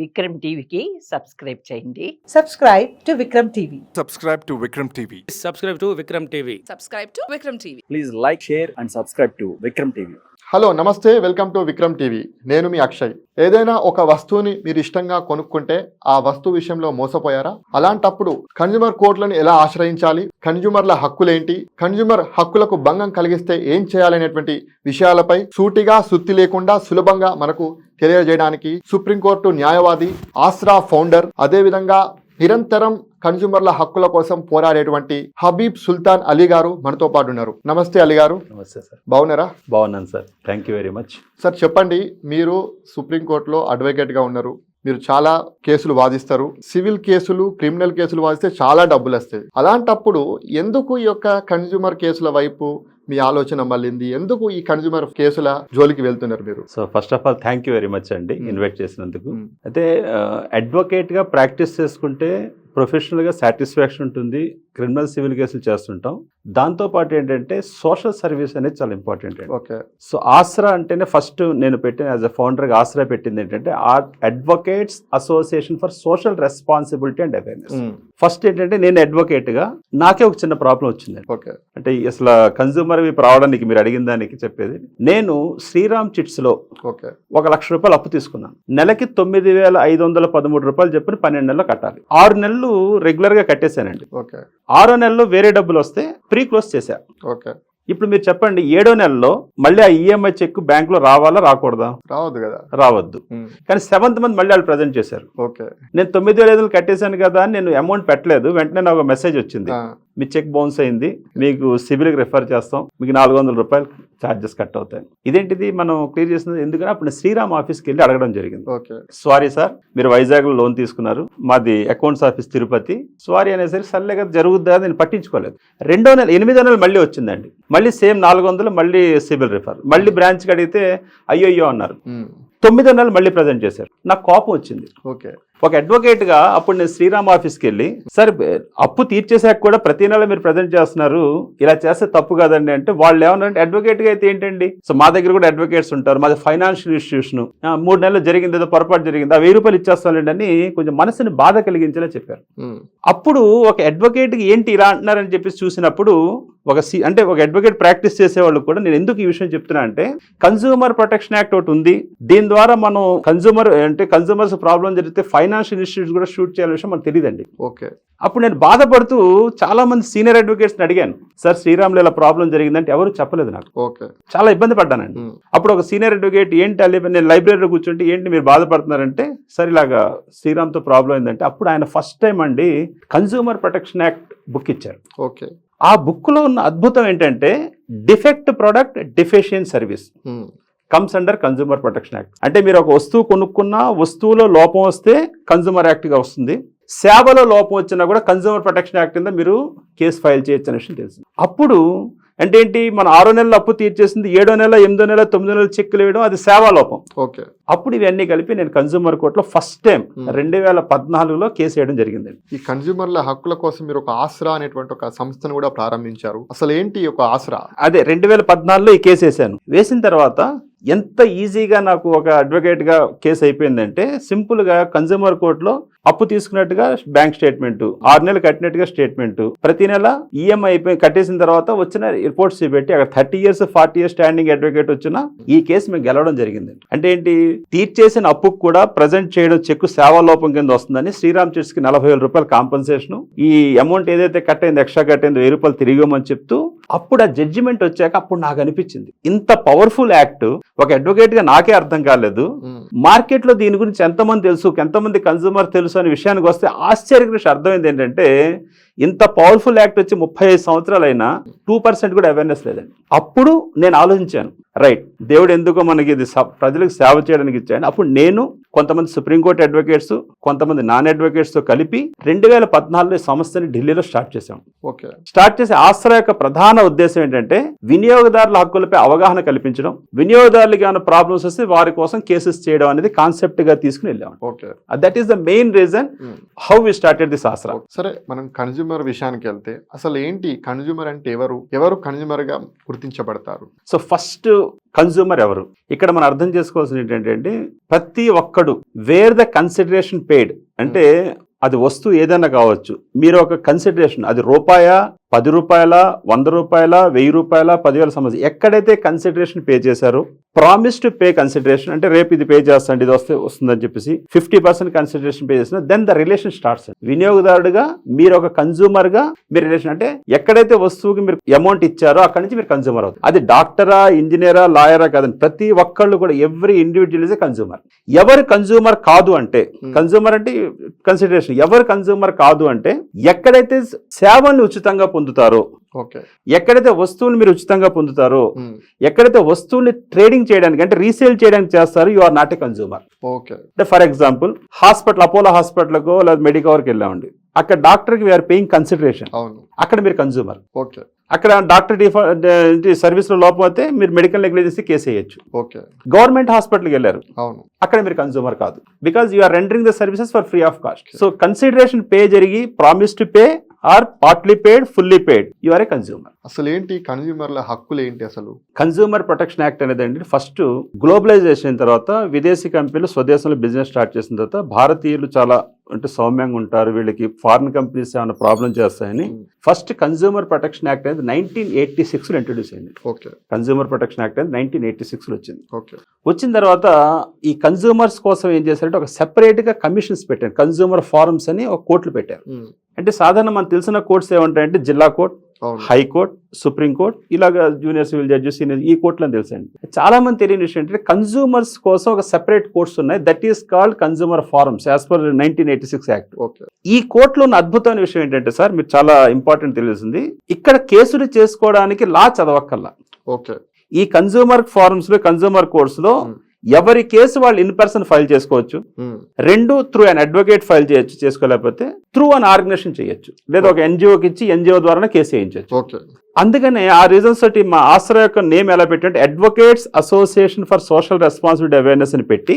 విక్రమ్ టీవీకి సబ్స్క్రైబ్ చేయండి. Subscribe to Vikram TV. Subscribe to Vikram TV. Subscribe to Vikram TV. Subscribe to Vikram TV. Please like, share and subscribe to Vikram TV. Hello నమస్తే, welcome to Vikram TV. నేను మీ అక్షయ్. ఏదైనా ఒక వస్తువుని మీరు ఇష్టంగా కొనుక్కుంటే ఆ వస్తువు విషయంలో మోసపోయారా? అలాంటప్పుడు కన్జ్యూమర్ కోర్టులను ఎలా ఆశ్రయించాలి, కన్జ్యూమర్ల హక్కులేంటి, కన్జ్యూమర్ హక్కులకు భంగం కలిగిస్తే ఏం చేయాలనేటువంటి విషయాలపై సూటిగా సుత్తి లేకుండా సులభంగా మనకు తెలియజేయడానికి సుప్రీంకోర్టు న్యాయవాది, ఆస్రా ఫౌండర్, అదేవిధంగా నిరంతరం కన్జ్యూమర్ల హక్కుల కోసం పోరాడేటువంటి హబీబ్ సుల్తాన్ అలీ గారు మనతో పాటు ఉన్నారు. నమస్తే అలీ గారు. నమస్తే సార్. బాగున్నారా? బాగున్నాను sir, thank you very much. Sir చెప్పండి, మీరు సుప్రీంకోర్టులో అడ్వకేట్గా ఉన్నారు, మీరు చాలా కేసులు వాదిస్తారు. సివిల్ కేసులు, క్రిమినల్ కేసులు వాదిస్తే చాలా డబ్బులు వస్తాయి. అలాంటప్పుడు ఎందుకు ఈ యొక్క కన్జ్యూమర్ కేసుల వైపు మీ ఆలోచన మళ్ళింది? ఎందుకు ఈ కన్జ్యూమర్ కేసుల జోలికి వెళ్తున్నారు మీరు? So first of all thank you very much అండి ఇన్వైట్ చేసినందుకు. అయితే అడ్వకేట్గా ప్రాక్టీస్ చేసుకుంటే ప్రొఫెషనల్గా సాటిస్ఫాక్షన్ ఉంటుంది. క్రిమినల్ సివిల్ కేసులు చేస్తుంటాం. దాంతోపాటు ఏంటంటే సోషల్ సర్వీస్ అనేది చాలా ఇంపార్టెంట్ అండి. ఓకే. సో ఆస్రా అంటేనే ఫస్ట్ నేను పెట్టిన యాజ్ అ ఫౌండర్గా ఆస్రా పెట్టింది ఏంటంటే advocates association for social responsibility and awareness. First ఏంటంటే నేను అడ్వకేట్గా నాకే ఒక చిన్న ప్రాబ్లం వచ్చిందండి. ఓకే. అంటే అసలు కన్జ్యూమర్ రావడానికి మీరు అడిగిన దానికి చెప్పేది, నేను శ్రీరామ్ చిట్స్లో ఓకే ₹1,00,000 అప్పు తీసుకున్నాను. నెలకి $9,513 చెప్పిన 12 నెలలు కట్టాలి. 6 నెలలు రెగ్యులర్గా కట్టేశానండి. ఓకే. 6వ నెలలో వేరే డబ్బులు వస్తే ప్రీ క్లోజ్ చేశా. ఓకే. ఇప్పుడు మీరు చెప్పండి, 7వ నెలలో మళ్ళీ ఆ ఈఎంఐ చెక్ బ్యాంక్ లో రావాలా రాకూడదా? రావద్దు కదా. రావద్దు. కానీ 7th మంత్ మళ్ళీ వాళ్ళు ప్రజెంట్ చేశారు. ఓకే. నేను 9,500 కట్టేశాను కదా అని నేను అమౌంట్ పెట్టలేదు. వెంటనే నాకు మెసేజ్ వచ్చింది, మీ చెక్ బౌన్స్ అయింది, మీకు సివిల్కి రిఫర్ చేస్తాం, మీకు ₹400 ఛార్జెస్ కట్ అవుతాయి. ఇదేంటిది మనం క్లియర్ చేస్తుంది ఎందుకంటే అప్పుడు నేను శ్రీరామ్ ఆఫీస్కి వెళ్ళి అడగడం జరిగింది. ఓకే. సారీ సార్, మీరు వైజాగ్లో లోన్ తీసుకున్నారు, మాది అకౌంట్స్ ఆఫీస్ తిరుపతి, సారీ అనేసరికి సర్లే కదా జరుగుద్దా, నేను పట్టించుకోలేదు. 2వ నెల 8వ నెల మళ్ళీ వచ్చిందండి. మళ్ళీ సేమ్ 400, మళ్ళీ సివిల్ రిఫర్, మళ్ళీ బ్రాంచ్కి అడిగితే అయ్యో అన్నారు. 9వ నెల మళ్ళీ ప్రజెంట్ చేశారు. నాకు కోపం వచ్చింది. ఓకే. ఒక అడ్వకేట్గా అప్పుడు నేను శ్రీరామ్ ఆఫీస్కి వెళ్ళి, సార్ అప్పు తీర్చేసాక కూడా ప్రతి నెల మీరు ప్రజెంట్ చేస్తున్నారు, ఇలా చేస్తే తప్పు కదండి అంటే, వాళ్ళు ఏమన్నారంటే అడ్వకేట్గా అయితే ఏంటండి, సో మా దగ్గర కూడా అడ్వకేట్స్ ఉంటారు, మాది ఫైనాన్షియల్ ఇన్స్టిట్యూషన్, 3 నెలలు జరిగింది, ఏదో పొరపాటు జరిగింది, ఆ ₹1000 ఇచ్చేస్తానండి అని కొంచెం మనసుని బాధ కలిగించేలా చెప్పారు. అప్పుడు ఒక అడ్వకేట్కి ఏంటి ఇలా అంటున్నారని చెప్పేసి చూసినప్పుడు అంటే ఒక అడ్వకేట్ ప్రాక్టీస్ చేసేవాళ్ళు కూడా నేను ఎందుకు ఈ విషయం చెప్తున్నా అంటే, కన్జ్యూమర్ ప్రొటెక్షన్ యాక్ట్ ఒకటి ఉంది, దీని ద్వారా మనం కన్జ్యూమర్స్ ప్రాబ్లం జరిగితే ఫైనాన్షియల్ ఇన్స్టిట్యూట్స్ కూడా షూట్ చేయాలనే విషయం మనకు తెలియదండి. ఓకే. అప్పుడు నేను బాధపడుతూ చాలా మంది సీనియర్ అడ్వకేట్స్ని అడిగాను, సార్ శ్రీరామ్లో ఇలా ప్రాబ్లం జరిగిందంటే ఎవరు చెప్పలేదు నాకు. ఓకే. చాలా ఇబ్బంది పడ్డానండి. అప్పుడు ఒక సీనియర్ అడ్వకేట్, ఏంటి అల్లి నేను లైబ్రరీలో కూర్చుంటే ఏంటి మీరు బాధపడుతున్నారంటే, సరే ఇలాగా శ్రీరామ్తో ప్రాబ్లం ఏంటంటే, అప్పుడు ఆయన ఫస్ట్ టైం అండి కన్జ్యూమర్ ప్రొటెక్షన్ యాక్ట్ బుక్ ఇచ్చారు. ఓకే. ఆ బుక్లో ఉన్న అద్భుతం ఏంటంటే, defect product deficient service comes under consumer protection act. అంటే మీరు ఒక వస్తువు కొనుక్కున్న వస్తువులో లోపం వస్తే కన్జ్యూమర్ యాక్ట్గా వస్తుంది, సేవలో లోపం వచ్చినా కూడా కన్జ్యూమర్ ప్రొటెక్షన్ యాక్ట్ కింద మీరు కేసు ఫైల్ చేయొచ్చు అనే విషయం తెలుసు. అప్పుడు అంటే ఏంటి, మన 6వ నెలల అప్పు తీర్చేసింది, 7వ నెల, 8వ నెల, 9వ నెల చెక్కులు వేయడం, అది సేవా లోపం. ఓకే. అప్పుడు ఇవన్నీ కలిపి నేను కన్జ్యూమర్ కోర్టులో ఫస్ట్ టైం 2014లో కేసు వేయడం జరిగింది. ఈ కన్జ్యూమర్ల హక్కుల కోసం మీరు ఒక ఆస్రా అనేటువంటి ఒక సంస్థను కూడా ప్రారంభించారు. అసలు ఏంటి ఒక ఆస్రా? అదే 2014లో ఈ కేసు వేసాను. వేసిన తర్వాత ఎంత ఈజీగా నాకు ఒక అడ్వకేట్గా కేసు అయిపోయిందంటే, సింపుల్గా కన్జ్యూమర్ కోర్టులో అప్పు తీసుకున్నట్టుగా బ్యాంక్ స్టేట్మెంట్, 6 నెలలు కట్టినట్టుగా స్టేట్మెంట్, ప్రతి నెల ఈఎంఐ అయిపోయి కట్టేసిన తర్వాత వచ్చిన రిపోర్ట్స్ చూపెట్టి అక్కడ 30 years 40 years స్టాండింగ్ అడ్వకేట్ వచ్చినా ఈ కేసు మేము గెలవడం జరిగింది. అంటే ఏంటి, తీర్చేసిన అప్పుకు కూడా ప్రజెంట్ చేయడం చెక్కు సేవాలోపం కింద వస్తుందని శ్రీరామ్ చిట్స్కి ₹40,000 కాంపన్సేషన్, ఈ అమౌంట్ ఏదైతే కట్టయింది ఎక్స్ట్రా కట్టయింది ₹1000 తిరిగమని చెప్తూ, అప్పుడు ఆ జడ్జిమెంట్ వచ్చాక అప్పుడు నాకు అనిపించింది ఇంత పవర్ఫుల్ యాక్ట్ ఒక అడ్వకేట్ గా నాకే అర్థం కాలేదు. మార్కెట్ లో దీని గురించి ఎంతమంది తెలుసు, ఎంతమంది కన్జ్యూమర్ తెలుసు అనే విషయానికి వస్తే ఆశ్చర్యకర అర్థమైంది ఏంటంటే, ఇంత పవర్ఫుల్ యాక్ట్ వచ్చి 35 సంవత్సరాలైనా 2% కూడా అవేర్నెస్ లేదండి. అప్పుడు నేను ఆలోచించాను, రైట్, దేవుడు ఎందుకో మనకి ఇది ప్రజలకు సేవ చేయడానికి ఇచ్చాడు. అప్పుడు నేను కొంతమంది సుప్రీంకోర్టు అడ్వకేట్స్, కొంతమంది నాన్ అడ్వకేట్స్తో కలిపి 2014లో ఈ సంస్థని ఢిల్లీలో స్టార్ట్ చేశాం. ఓకే. స్టార్ట్ చేసే ఆస్రా యొక్క ప్రధాన ఉద్దేశం ఏంటంటే, వినియోగదారుల హక్కులపై అవగాహన కల్పించడం, వినియోగదారులకి ఏమైనా ప్రాబ్లమ్స్ వస్తే వారి కోసం కేసెస్ చేయడం అనేది కాన్సెప్ట్ గా తీసుకుని వెళ్ళాం. Okay. That is the main reason how we started this Asra. సరే, మనం కన్జ్యూమర్ విషయానికి వెళ్తే అసలు ఏంటి కన్జ్యూమర్ అంటే ఎవరు కన్జ్యూమర్ గా గుర్తించబడతారు? సో ఫస్ట్ కన్జ్యూమర్ ఎవరు? ఇక్కడ మనం అర్థం చేసుకోవాల్సింది ఏంటంటే ప్రతి ఒక్కడు వేర్ ద కన్సిడరేషన్ పెయిడ్ అంటే అది వస్తువు ఏదైనా కావచ్చు, మీరు ఒక కన్సిడరేషన్ అది రూపాయా, 10 రూపాయల, 100 రూపాయల, 1000 రూపాయల, 10,000 సంబంధం ఎక్కడైతే కన్సిడరేషన్ పే చేశారో, ప్రామిస్ టు పే కన్సిడరేషన్ అంటే రేపు ఇది పే చేస్తాండి, ఇది వస్తుందని చెప్పేసి 50% కన్సిడరేషన్ పే చేసిన దెన్ ద రిలేషన్ స్టార్ట్స్. వినియోగదారుడుగా మీరు ఒక కన్జ్యూమర్ గా మీరు రిలేషన్ అంటే ఎక్కడైతే వస్తువుకి మీరు అమౌంట్ ఇచ్చారో అక్కడి నుంచి మీరు కన్జ్యూమర్ అవుతారు. అది డాక్టరా, ఇంజనీరా, లాయరా కాదని ప్రతి ఒక్కళ్ళు కూడా every individual is a consumer. ఎవరు కన్జ్యూమర్ కాదు అంటే కన్జ్యూమర్ అంటే కన్సిడరేషన్, ఎవరు కన్జ్యూమర్ కాదు అంటే ఎక్కడైతే సేవల్ని ఉచితంగా పొందుతారో, ఎక్కడైతే వస్తువుని మీరు ఉచితంగా పొందుతారో, ఎక్కడైతే వస్తువుని ట్రేడింగ్ చేయడానికి అంటే రీసేల్ చేయడానికి చేస్తారో, you are not a consumer. అంటే ఫర్ ఎగ్జాంపుల్ హాస్పిటల్, అపోలో హాస్పిటల్కో లేదా మెడికవర్కి వెళ్ళామండి, అక్కడ డాక్టర్కి వీఆర్ పేయింగ్ కన్సిడరేషన్, అక్కడ మీరు కన్జ్యూమర్. అక్కడ డాక్టర్ సర్వీస్ లో లోపం అయితే మీరు మెడికల్ నెగ్లిజెన్సీ కేసు వేయచ్చు. గవర్నమెంట్ హాస్పిటల్కి వెళ్ళారు, అక్కడ మీరు కన్జ్యూమర్ కాదు, because you are rendering the services for free of cost. So consideration pay జరిగి promise to pay or partly paid, fully paid, you are a consumer. అసలు ఏంటి కన్జ్యూమర్ల హక్కులు ఏంటి? అసలు కన్జ్యూమర్ ప్రొటెక్షన్ యాక్ట్ అనేది అండి, ఫస్ట్ గ్లోబలైజేషన్ అయిన తర్వాత విదేశీ కంపెనీలు స్వదేశంలో బిజినెస్ స్టార్ట్ చేసిన తర్వాత భారతీయులు చాలా అంటే సౌమ్యంగా ఉంటారు, వీళ్ళకి ఫారిన్ కంపెనీస్ ఏమైనా ప్రాబ్లం చేస్తాయని ఫస్ట్ కన్జ్యూమర్ ప్రొటెక్షన్ యాక్ట్ అనేది 1986లో ఇంట్రొడ్యూస్ అయింది. కన్జ్యూమర్ ప్రొటెక్షన్ యాక్ట్ అనేది 1986లో వచ్చింది. వచ్చిన తర్వాత ఈ కన్జ్యూమర్స్ కోసం ఏం చేశారంటే ఒక సెపరేట్ గా కమిషన్స్ పెట్టారు, కన్జ్యూమర్ ఫారమ్స్ అని ఒక కోర్టులు పెట్టారు. అంటే సాధారణ మనకు తెలిసిన కోర్ట్స్ ఏమంటాయంటే జిల్లా కోర్ట్, హైకోర్ట్, సుప్రీంకోర్టు, ఇలాగా జూనియర్ సివిల్ జడ్జెస్, సీనియర్ ఈ కోర్టులు అని తెలుసండి. చాలా మంది తెలియని విషయం ఏంటంటే కన్జ్యూమర్స్ కోసం ఒక సెపరేట్ కోర్ట్స్ ఉన్నాయి, that is called consumer forms as per 1986 act. ఈ కోర్టులో ఉన్న అద్భుతమైన విషయం ఏంటంటే సార్, మీరు చాలా ఇంపార్టెంట్ తెలిసింది, ఇక్కడ కేసులు చేసుకోవడానికి లా చదవక్కల్లా. ఈ కన్జ్యూమర్ ఫారమ్స్ లో, కన్జ్యూమర్ కోర్ట్స్ లో ఎవరి కేసు వాళ్ళు ఇన్ పర్సన్ ఫైల్ చేసుకోవచ్చు, రెండు త్రూ అన్ అడ్వకేట్ ఫైల్ చేయొచ్చు, చేసుకోలేకపోతే త్రూ అన్ ఆర్గనైజేషన్ చేయొచ్చు, లేదా ఒక ఎన్జిఓకి ఇచ్చి ఎన్జిఓ ద్వారా కేసు వేయించవచ్చు. అందుకనే ఆ రీజన్స్ తోటి మా ఆశ్రయ యొక్క నేమ్ ఎలా పెట్టంటే advocates association for social responsibility awareness అని పెట్టి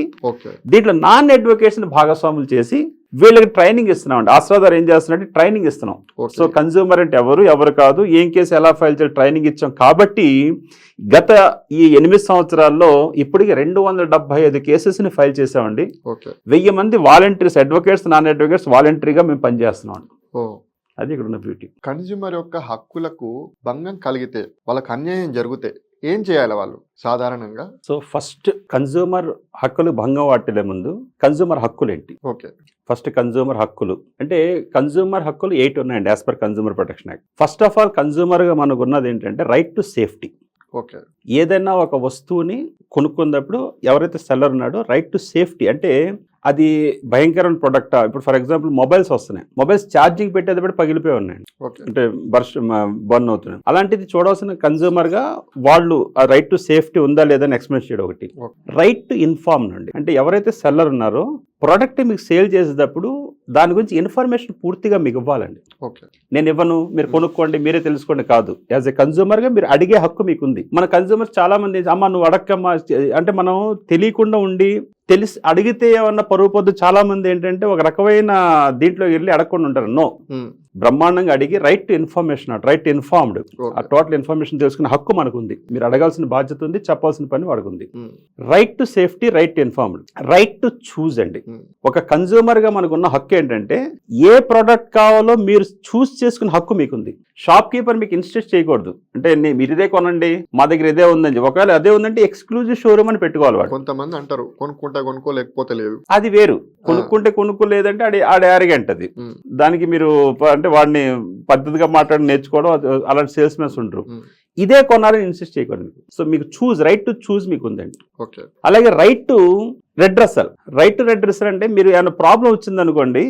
దీంట్లో నాన్ అడ్వకేట్స్ ని భాగస్వాములు చేసి వీళ్ళకి ట్రైనింగ్ ఇస్తున్నాం అండి. ఆశ్రయ ద్వారా ఏం చేస్తున్నట్టు ట్రైనింగ్ ఇస్తున్నాం. సో కన్జ్యూమర్ అంటే ఎవరు కాదు, ఏం కేసు ఎలా ఫైల్ చేయాలి ట్రైనింగ్ ఇచ్చాం. కాబట్టి గత ఈ 8 సంవత్సరాల్లో ఇప్పటికి 275 కేసెస్ ని ఫైల్ చేసామండి. 1000 మంది వాలంటీర్స్, అడ్వకేట్స్, నాన్ అడ్వకేట్స్ వాలంటరీగా మేము పనిచేస్తున్నాం. అది ఇక్కడ ఉన్న బ్యూటీ. కన్జ్యూమర్ యొక్క హక్కులకు భంగం కలిగితే, వాళ్ళకి అన్యాయం జరిగితే ఏం చేయాలి వాళ్ళు సాధారణంగా? సో ఫస్ట్ కన్జ్యూమర్ హక్కులు భంగం వాటిలే ముందు కన్జ్యూమర్ హక్కులు ఏంటి? ఫస్ట్ కన్జ్యూమర్ హక్కులు అంటే కన్జ్యూమర్ హక్కులు 8 ఉన్నాయండి as per consumer protection act. First of all consumer గా మనకు ఉన్నది ఏంటంటే రైట్ టు సేఫ్టీ. ఏదైనా ఒక వస్తువుని కొనుక్కున్నప్పుడు ఎవరైతే సెల్లర్ ఉన్నాడో రైట్ టు సేఫ్టీ అంటే అది భయంకరమైన ప్రొడక్టా. ఇప్పుడు ఫర్ ఎగ్జాంపుల్ మొబైల్స్ వస్తున్నాయి, మొబైల్స్ ఛార్జింగ్ పెట్టేటప్పుడు పగిలిపోయి ఉన్నాయండి, అంటే బర్న్ అవుతున్నాయి. అలాంటిది చూడాల్సిన కన్జ్యూమర్ గా వాళ్ళు ఆ రైట్ టు సేఫ్టీ ఉందా లేదా అని ఎక్స్ప్లెయిన్ చేయడం ఒకటి. రైట్ టు ఇన్ఫార్మ్ అండి, అంటే ఎవరైతే సెల్లర్ ఉన్నారో ప్రోడక్ట్ మీకు సేల్ చేసేటప్పుడు దాని గురించి ఇన్ఫర్మేషన్ పూర్తిగా మీకు ఇవ్వాలండి. నేను ఇవ్వను, మీరు కొనుక్కోండి, మీరే తెలుసుకోండి కాదు. యాజ్ ఎ కన్జ్యూమర్ గా మీరు అడిగే హక్కు మీకుంది. మన కన్జ్యూమర్స్ చాలా మంది అమ్మ నువ్వు అడక్కమ్మా అంటే మనం తెలియకుండా ఉండి తెలిసి అడిగితే ఏమన్నా పరువు పొద్దు చాలా మంది ఏంటంటే ఒక రకమైన దీంట్లో వెళ్ళి అడగకుండా ఉంటారు. నో, బ్రహ్మాండంగా అడిగి right to information, right informed, ఆ టోటల్ ఇన్ఫర్మేషన్ తెలుసుకునే హక్కు మనకు ఉంది. మీరు అడగాల్సిన బాధ్యత ఉంది, చెప్పాల్సిన పని వాడికి ఉంది. Right to safety, right to informed, right to choose అండి. ఒక కన్జ్యూమర్ గా మనకున్న హక్కు ఏంటంటే ఏ ప్రోడక్ట్ కావాలో మీరు చూస్ చేసుకునే హక్కు మీకుంది. షాప్ కీపర్ మీకు ఇన్స్ట్రక్ట్ చేయకూడదు, అంటే మీరు ఇదే కొనండి మా దగ్గర ఇదే ఉందని. ఒకవేళ అదే ఉందంటే ఎక్స్క్లూజివ్ షోరూమ్ అని పెట్టుకోవాలి. వాడు కొంతమంది అంటారు కొనుక్కుంటే కొనుక్కోలేకపోతే లేదు, అది వేరు. కొనుక్కుంటే కొనుక్కోలేదంటే ఆడ యారిగెంట్ అది. దానికి మీరు అంటే వాడిని పద్ధతిగా మాట్లాడి నేర్చుకోవడం, అలాంటి సేల్స్ మెన్స్ ఉంటారు. ఇదే కొనాలని ఇన్సిస్ట్ చేయకూడదు. సో మీకు చూజ్, రైట్ టు చూజ్ మీకు ఉందండి. అలాగే right to redressal. Right to redressal అంటే మీరు ఏమైనా ప్రాబ్లం వచ్చింది అనుకోండి,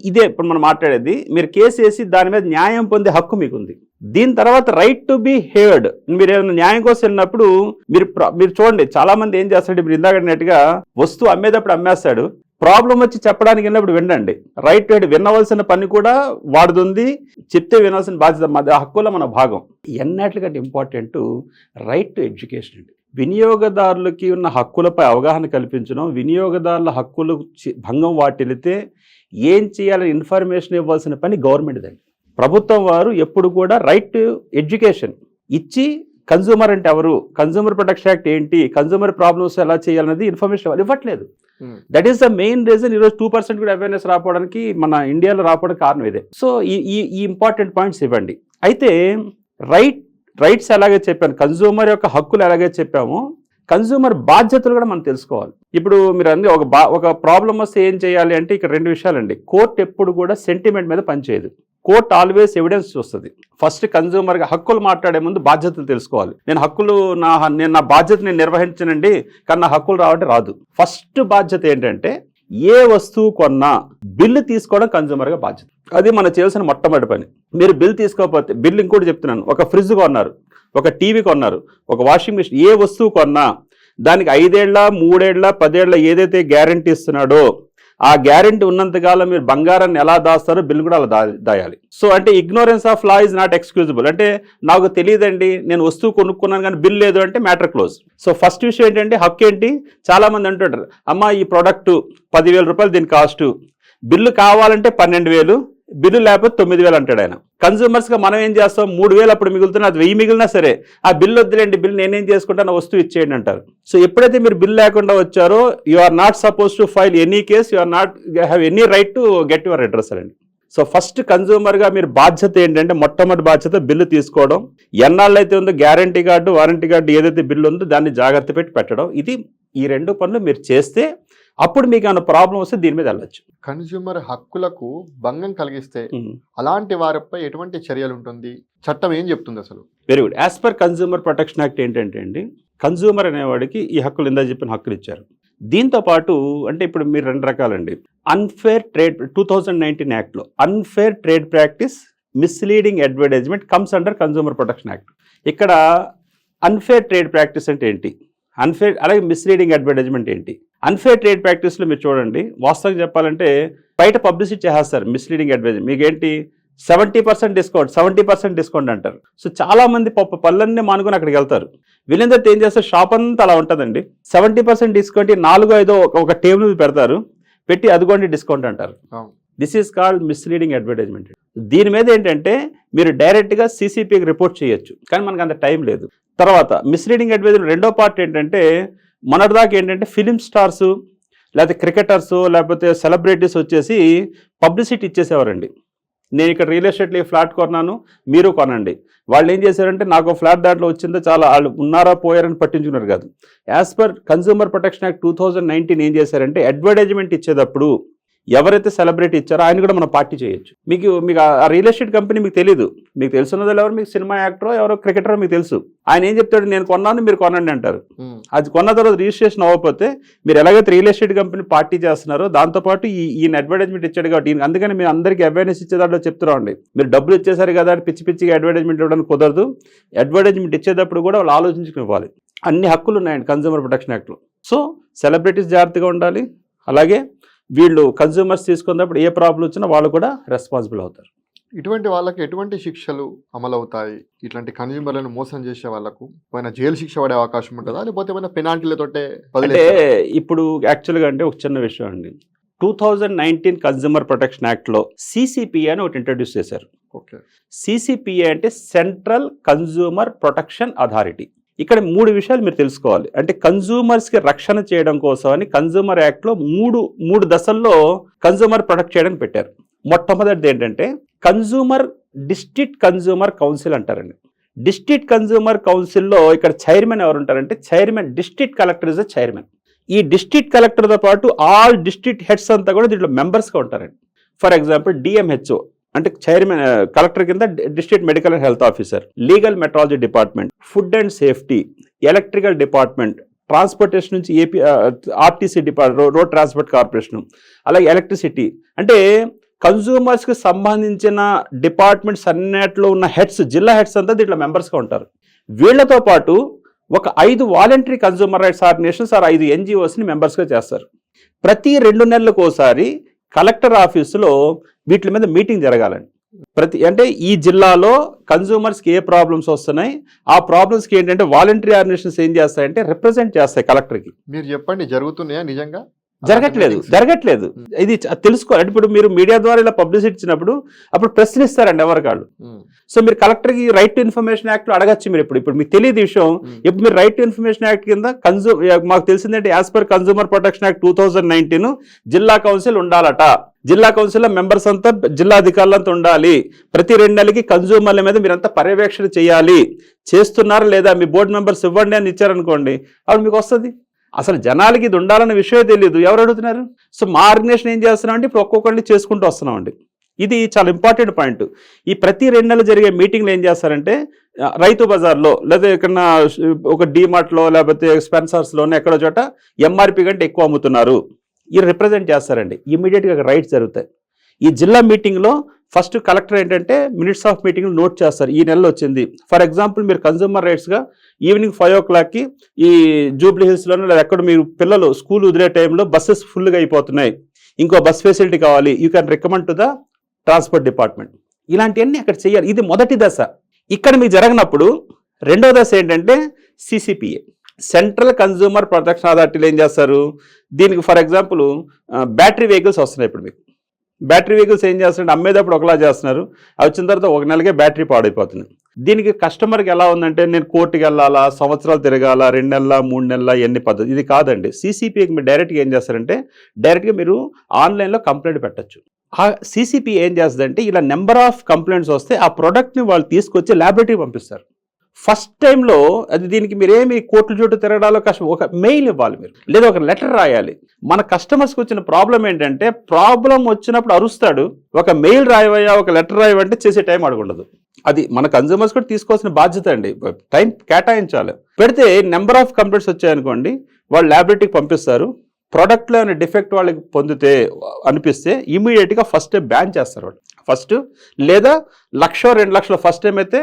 ఇదే ఇప్పుడు మనం మాట్లాడేది, మీరు కేసు వేసి దాని మీద న్యాయం పొందే హక్కు మీకుంది. దీని తర్వాత రైట్ టు బి హెర్డ్. మీరు ఏమైనా న్యాయం కోసం వెళ్ళినప్పుడు మీరు చూడండి, చాలా మంది ఏం చేస్తాడు, ఇప్పుడు ఇందాక అన్నట్టుగా వస్తువు అమ్మేటప్పుడు అమ్మేస్తాడు, ప్రాబ్లం వచ్చి చెప్పడానికి వెళ్ళినప్పుడు వినండి. రైట్ టు హెడ్, వినవలసిన పని కూడా వాడుతుంది, చెప్తే వినవలసిన బాధ్యత హక్కులో మన భాగం. ఎన్నట్లుగా ఇంపార్టెంట్ రైట్ టు ఎడ్యుకేషన్ అండి. వినియోగదారులకి ఉన్న హక్కులపై అవగాహన కల్పించడం, వినియోగదారుల హక్కులు భంగం వాటిల్లితే ఏం చేయాలని ఇన్ఫర్మేషన్ ఇవ్వాల్సిన పని గవర్నమెంట్ దండి. ప్రభుత్వం వారు ఎప్పుడు కూడా రైట్ టు ఎడ్యుకేషన్ ఇచ్చి కన్జ్యూమర్ అంటే ఎవరు, కన్జ్యూమర్ ప్రొటెక్షన్ యాక్ట్ ఏంటి, కన్జ్యూమర్ ప్రాబ్లమ్స్ ఎలా చేయాలనేది ఇన్ఫర్మేషన్ ఇవ్వట్లేదు. That is the main reason ఈరోజు 2% కూడా అవేర్నెస్ రావడానికి మన ఇండియాలో రావడానికి కారణం ఇదే. సో ఈ ఇంపార్టెంట్ పాయింట్స్ ఇవ్వండి. అయితే రైట్స్ ఎలాగే చెప్పాను, కన్జ్యూమర్ యొక్క హక్కులు ఎలాగే చెప్పామో కన్జ్యూమర్ బాధ్యతలు కూడా మనం తెలుసుకోవాలి. ఇప్పుడు మీరు అన్ని ఒక ప్రాబ్లం వస్తే ఏం చేయాలి అంటే ఇక్కడ 2 విషయాలండి. కోర్టు ఎప్పుడు కూడా సెంటిమెంట్ మీద పనిచేయదు. కోర్ట్ ఆల్వేస్ ఎవిడెన్స్ చూస్తుంది. ఫస్ట్ కన్జ్యూమర్గా హక్కులు మాట్లాడే ముందు బాధ్యతలు తెలుసుకోవాలి. నేను నా బాధ్యత నేను నిర్వహించనండి కానీ నా హక్కులు రావంటే రాదు. ఫస్ట్ బాధ్యత ఏంటంటే ఏ వస్తువు కొన్నా బిల్లు తీసుకోవడం కన్జ్యూమర్గా బాధ్యత. అది మనం చేయాల్సిన మొట్టమొదటి పని. మీరు బిల్ తీసుకోకపోతే, బిల్లు ఇంకోటి చెప్తున్నాను, ఒక ఫ్రిడ్జ్ కొన్నారు, ఒక టీవీ కొన్నారు, ఒక వాషింగ్ మిషన్, ఏ వస్తువు కొన్నా దానికి 5 ఏళ్ల 3 ఏళ్ల 10 ఏళ్ల ఏదైతే గ్యారంటీ ఇస్తున్నాడో ఆ గ్యారంటీ ఉన్నంతకాలం మీరు బంగారాన్ని ఎలా దాస్తారో బిల్లు కూడా అలా దాయాలి. సో అంటే ignorance of law is not excusable. అంటే నాకు తెలియదండి, నేను వస్తువు కొనుక్కున్నాను కానీ బిల్ లేదు అంటే మ్యాటర్ క్లోజ్. సో ఫస్ట్ విషయం ఏంటంటే హక్కు ఏంటి, చాలా మంది అంటుంటారు అమ్మా ఈ ప్రోడక్ట్ 10,000 రూపాయలు దీని కాస్ట్, బిల్లు కావాలంటే 12,000, బిల్లు లేకపోతే 9,000 అంటాడు ఆయన. కన్జ్యూమర్స్గా మనం ఏం చేస్తాం, 3,000 అప్పుడు మిగులుతున్నా, అది 1,000 మిగిలినా సరే ఆ బిల్లు వద్దులేండి, బిల్లు నేనేం చేసుకుంటాను, వస్తువు ఇచ్చేయండి అంటారు. సో ఎప్పుడైతే మీరు బిల్ లేకుండా వచ్చారో you are not suppose to file any case, you are not have any right to get your address అండి. సో ఫస్ట్ కన్జ్యూమర్గా మీరు బాధ్యత ఏంటంటే మొట్టమొదటి బాధ్యత బిల్లు తీసుకోవడం. ఎన్నాళ్ళైతే ఉందో గ్యారంటీ కార్డు వారంటీ కార్డు ఏదైతే బిల్లు ఉందో దాన్ని జాగ్రత్త పెట్టి పెట్టడం. ఈ 2 పనులు మీరు చేస్తే అప్పుడు మీకు ఏమైనా ప్రాబ్లం వస్తే దీని మీద వెళ్ళచ్చు. కన్జ్యూమర్ హక్కులకు భంగం కలిగిస్తే అలాంటి వారిపై ఎటువంటి చర్యలు ఉంటుంది, చట్టం ఏం చెప్తుంది అసలు? Very good. As per consumer protection act ఏంటంటే అండి, కన్జ్యూమర్ అనేవాడికి ఈ హక్కులు ఇందా చెప్పిన హక్కులు ఇచ్చారు. దీంతో పాటు అంటే ఇప్పుడు మీరు 2 రకాలండి. అన్ఫేర్ ట్రేడ్ 2019 యాక్ట్లో unfair trade practice misleading advertisement comes under consumer protection act. ఇక్కడ అన్ఫేర్ ట్రేడ్ ప్రాక్టీస్ అంటే ఏంటి, అలాగే మిస్లీడింగ్ అడ్వర్టైజ్మెంట్ ఏంటి. అన్ఫేర్ ట్రేడ్ ప్రాక్టీస్లో మీరు చూడండి, వాస్తవంగా చెప్పాలంటే బయట పబ్లిసిటీ చేస్తారు మిస్లీడింగ్ అడ్వర్టైజ్మెంట్. మీకేంటి 70% డిస్కౌంట్ 70% డిస్కౌంట్ అంటారు. సో చాలా మంది పళ్ళన్నీ మానుకొని అక్కడికి వెళ్తారు. వీళ్ళంతా ఏం చేస్తారు, షాప్ అంతా అలా ఉంటుందండి. 70% డిస్కౌంట్ 4-5 ఒక టేబుల్ మీద పెడతారు, పెట్టి అదిగోండి డిస్కౌంట్ అంటారు. This is called misleading advertisement. దీని మీద ఏంటంటే మీరు డైరెక్ట్గా CCPకి రిపోర్ట్ చేయొచ్చు, కానీ మనకు అంత టైం లేదు. తర్వాత మిస్లీడింగ్ అడ్వర్టైజ్మెంట్ రెండో పార్ట్ ఏంటంటే మొన్నటిదాకా ఏంటంటే ఫిలిం స్టార్స్ లేకపోతే క్రికెటర్స్ లేకపోతే సెలబ్రిటీస్ వచ్చేసి పబ్లిసిటీ ఇచ్చేసేవారండి. నేను ఇక్కడ రియల్ ఎస్టేట్లో ఫ్లాట్ కొన్నాను, మీరు కొనండి. వాళ్ళు ఏం చేశారంటే నాకు ఫ్లాట్ దాంట్లో వచ్చిందో చాలా, వాళ్ళు ఉన్నారా పోయారని పట్టించుకున్నారు కాదు. As per consumer protection act 2019 ఏం చేశారంటే అడ్వర్టైజ్మెంట్ ఇచ్చేటప్పుడు ఎవరైతే సెలబ్రిటీ ఇచ్చారో ఆయన కూడా మనం పార్టీ చేయొచ్చు. మీకు ఆ రియల్ ఎస్టేట్ కంపెనీ మీకు తెలియదు, మీకు తెలుసున్నదో ఎవరు, మీకు సినిమా యాక్టరో ఎవరో క్రికెటరో మీకు తెలుసు. ఆయన ఏం చెప్తాడు, నేను కొన్నాను మీరు కొనండి అంటారు. అది కొన్న తర్వాత రిజిస్ట్రేషన్ అవ్వకపోతే మీరు ఎలాగైతే రియల్ ఎస్టేట్ కంపెనీ పార్టీ చేస్తున్నారో దాంతోపాటు ఈయన అడ్వర్టైజ్మెంట్ ఇచ్చాడు కాబట్టి అందుకని మీరు అందరికీ అవేర్నెస్ ఇచ్చేదాంట్లో చెప్తున్నాండి. మీరు డబ్బులు ఇచ్చేసారు కదా పిచ్చి పిచ్చిగా అడ్వర్టైజ్మెంట్ ఇవ్వడానికి కుదరదు. అడ్వర్టైజ్మెంట్ ఇచ్చేటప్పుడు కూడా వాళ్ళు ఆలోచించుకుని ఇవ్వాలి. అన్ని హక్కులు ఉన్నాయండి కన్జ్యూమర్ ప్రొటెక్షన్ యాక్ట్లో. సో సెలబ్రిటీస్ జాగ్రత్తగా ఉండాలి, అలాగే వీళ్ళు కన్జ్యూమర్స్ తీసుకున్నప్పుడు ఏ ప్రాబ్లం వచ్చినా వాళ్ళు కూడా రెస్పాన్సిబుల్ అవుతారు. ఇటువంటి వాళ్ళకి ఎటువంటి శిక్షలు అమలవుతాయి? ఇట్లాంటి కన్జ్యూమర్లను మోసం చేసే వాళ్ళకు ఏమైనా జైలు శిక్ష పడే అవకాశం ఉంటుందా, లేకపోతే ఏమైనా పెనాల్టీలతోటే? అంటే ఇప్పుడు యాక్చువల్గా అంటే ఒక చిన్న విషయం అండి, 2019 కన్జ్యూమర్ ప్రొటెక్షన్ యాక్ట్లో CCPA అని ఒకటి ఇంట్రడ్యూస్ చేశారు. ఓకే, CCPA అంటే సెంట్రల్ కన్జ్యూమర్ ప్రొటెక్షన్ అథారిటీ. ఇక్కడ 3 విషయాలు మీరు తెలుసుకోవాలి. అంటే కన్జ్యూమర్స్కి రక్షణ చేయడం కోసం అని కన్జ్యూమర్ యాక్ట్లో మూడు దశల్లో కన్జ్యూమర్ ప్రొటెక్ట్ చేయడానికి పెట్టారు. మొట్టమొదటిది ఏంటంటే డిస్ట్రిక్ట్ కన్జ్యూమర్ కౌన్సిల్ అంటారండి. డిస్ట్రిక్ట్ కన్జ్యూమర్ కౌన్సిల్లో ఇక్కడ చైర్మన్ ఎవరు ఉంటారంటే district collector is the chairman. ఈ డిస్ట్రిక్ట్ కలెక్టర్తో పాటు ఆల్ డిస్ట్రిక్ట్ హెడ్స్ అంతా కూడా దీంట్లో మెంబర్స్గా ఉంటారండి. ఫర్ ఎగ్జాంపుల్ DMHO అంటే చైర్మన్, కలెక్టర్ కింద district medical and health officer, legal metrology department, food and safety, electrical department, transportation నుంచి RTC department, road transport corporation, అలాగే ఎలక్ట్రిసిటీ. అంటే కన్జ్యూమర్స్కి సంబంధించిన డిపార్ట్మెంట్స్ అన్నిట్లో ఉన్న హెడ్స్, జిల్లా హెడ్స్ అంతా దీంట్లో మెంబర్స్గా ఉంటారు. వీళ్లతో పాటు ఒక 5 వాలంటరీ కన్జ్యూమర్ రైట్స్ ఆర్గనైజేషన్స్ 5 NGOsని మెంబర్స్గా చేస్తారు. ప్రతి 2 నెలలకు ఒకసారి కలెక్టర్ ఆఫీసులో వీటి మీద మీటింగ్ జరగాలండి. అంటే ఈ జిల్లాలో కన్జ్యూమర్స్కి ఏ ప్రాబ్లమ్స్ వస్తున్నాయి, ఆ ప్రాబ్లమ్స్కి ఏంటంటే వాలంటరీ ఆర్గనైజేషన్స్ ఏం చేస్తాయంటే రిప్రజెంట్ చేస్తాయి కలెక్టర్కి. మీరు చెప్పండి, జరుగుతున్నాయా నిజంగా? జరగట్లేదు ఇది తెలుసుకోవాలి. ఇప్పుడు మీరు మీడియా ద్వారా ఇలా పబ్లిసిటీ ఇచ్చినప్పుడు అప్పుడు ప్రశ్నిస్తారండి ఎవరికాళ్ళు. సో మీరు కలెక్టర్కి రైట్ టు ఇన్ఫర్మేషన్ యాక్ట్ లో అడగచ్చు. మీరు ఇప్పుడు మీకు తెలియదు విషయం, ఇప్పుడు మీరు రైట్ టు ఇన్ఫర్మేషన్ యాక్ట్ కింద మాకు తెలిసిందంటే as per consumer protection act 2019 జిల్లా కౌన్సిల్ ఉండాలట. జిల్లా కౌన్సిల్ మెంబర్స్ అంతా జిల్లా అధికారులంతా ఉండాలి. ప్రతి 2 నెలలకి కన్స్యూమర్ల మీద మీరంతా పర్యవేక్షణ చేయాలి. చేస్తున్నారా లేదా మీ బోర్డు మెంబర్స్ ఇవ్వండి అని ఇచ్చారనుకోండి, అప్పుడు మీకు వస్తుంది. అసలు జనాలకి ఇది ఉండాలన్న విషయం తెలియదు, ఎవరు అడుగుతున్నారు? సో మా ఆర్గనైజేషన్ ఏం చేస్తున్నామంటే ఇప్పుడు ఒక్కొక్కరిని చేసుకుంటూ వస్తున్నామండి. ఇది చాలా ఇంపార్టెంట్ పాయింట్. ఈ ప్రతి 2 నెలలు జరిగే మీటింగ్లు ఏం చేస్తారంటే రైతు బజార్లో లేదా ఎక్కడన్నా ఒక డీమార్ట్లో లేకపోతే స్పెన్సర్స్లోనే ఎక్కడో చోట ఎంఆర్పి కంటే ఎక్కువ అమ్ముతున్నారు, ఇది రిప్రజెంట్ చేస్తారండి. ఇమీడియట్గా రైట్స్ జరుగుతాయి. ఈ జిల్లా మీటింగ్లో ఫస్ట్ కలెక్టర్ ఏంటంటే మినిట్స్ ఆఫ్ మీటింగ్ నోట్ చేస్తారు, ఈ నెలలో వచ్చింది. ఫర్ ఎగ్జాంపుల్ మీరు కన్స్యూమర్ రైట్స్గా ఈవినింగ్ 5 o'clockకి ఈ జూబ్లీ హిల్స్లోనూ లేదా ఎక్కడ మీరు పిల్లలు స్కూల్ వదిలే టైంలో బస్సెస్ ఫుల్గా అయిపోతున్నాయి, ఇంకో బస్ ఫెసిలిటీ కావాలి, you can recommend to the transport department. ఇలాంటివన్నీ అక్కడ చేయాలి. ఇది మొదటి దశ. ఇక్కడ మీకు జరగనప్పుడు రెండో దశ ఏంటంటే సిసిపిఏ, సెంట్రల్ కన్స్యూమర్ ప్రొటెక్షన్ అథారిటీలు ఏం చేస్తారు, దీనికి ఫర్ ఎగ్జాంపుల్ బ్యాటరీ వెహికల్స్ వస్తున్నాయి. ఇప్పుడు మీకు బ్యాటరీ వెహికల్స్ ఏం చేస్తున్నారంటే అమ్మేటప్పుడు ఒకలా చేస్తున్నారు, అవి వచ్చిన తర్వాత 1 నెలకే బ్యాటరీ పాడైపోతుంది. దీనికి కస్టమర్కి ఎలా ఉందంటే నేను కోర్టుకి వెళ్ళాలా, సంవత్సరాలు తిరగాల, 2 నెలల 3 నెలల ఎన్ని పద్ధతి, ఇది కాదండి. సిసిపిఏకి మీరు డైరెక్ట్గా ఏం చేస్తారంటే డైరెక్ట్గా మీరు ఆన్లైన్లో కంప్లైంట్ పెట్టచ్చు. ఆ సిసిపి ఏం చేస్తుందంటే ఇలా నెంబర్ ఆఫ్ కంప్లైంట్స్ వస్తే ఆ ప్రోడక్ట్ని వాళ్ళు తీసుకొచ్చి ల్యాబొరేటరీకి పంపిస్తారు. ఫస్ట్ టైంలో అది దీనికి మీరేమి కోర్టుల చుట్టూ తిరగడాలో కష్టం. ఒక మెయిల్ ఇవ్వాలి మీరు, లేదా ఒక లెటర్ రాయాలి. మన కస్టమర్స్కి వచ్చిన ప్రాబ్లం ఏంటంటే ప్రాబ్లం వచ్చినప్పుడు అరుస్తాడు, ఒక మెయిల్ రాయవయ్యా ఒక లెటర్ రాయవంటే చేసే టైం అడగఉండదు. అది మన కన్స్యూమర్స్ కూడా తీసుకోవాల్సిన బాధ్యత అండి. టైం కేటాయించాలి. పెడితే నెంబర్ ఆఫ్ కంప్లైంట్స్ వచ్చాయనుకోండి, వాళ్ళు ల్యాబొరేటరీకి పంపిస్తారు. ప్రోడక్ట్లో ఏమైనా డిఫెక్ట్ వాళ్ళకి పొందితే అనిపిస్తే ఇమీడియట్గా ఫస్ట్ టైం బ్యాన్ చేస్తారు వాళ్ళు ఫస్ట్, లేదా 1,00,000 2 లక్షలు ఫస్ట్ టైం అయితే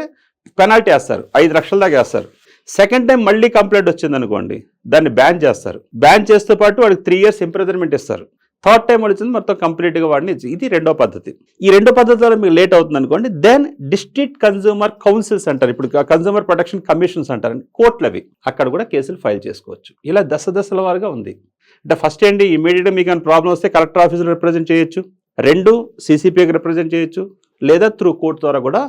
పెనాల్టీ వేస్తారు, 5 లక్షల దాకా వేస్తారు. సెకండ్ టైం మళ్ళీ కంప్లైంట్ వచ్చింది అనుకోండి, దాన్ని బ్యాన్ చేస్తారు. బ్యాన్ చేస్తూ పాటు వాడికి 3 years ఇంప్రిజన్మెంట్ ఇస్తారు. థర్డ్ టైం వచ్చింది మొత్తం కంప్లీట్గా వాడిని. ఇది రెండో పద్ధతి. ఈ 2 పద్ధతుల్లో మీకు లేట్ అవుతుంది అనుకోండి, దెన్ డిస్ట్రిక్ట్ కన్స్యూమర్ కౌన్సిల్స్ అంటారు, ఇప్పుడు కన్స్యూమర్ ప్రొటెక్షన్ కమిషన్స్ అంటారు, కోర్టులు అవి, అక్కడ కూడా కేసులు ఫైల్ చేసుకోవచ్చు. ఇలా దశల వారుగా ఉంది. అంటే ఫస్ట్ ఏంటి, ఇమీడియట్గా మీకు ఏమైనా ప్రాబ్లం వస్తే కలెక్టర్ ఆఫీసులో రిప్రజెంట్ చేయొచ్చు, 2 సిసిపికి రిప్రజెంట్ చేయొచ్చు, లేదా త్రూ కోర్టు ద్వారా కూడా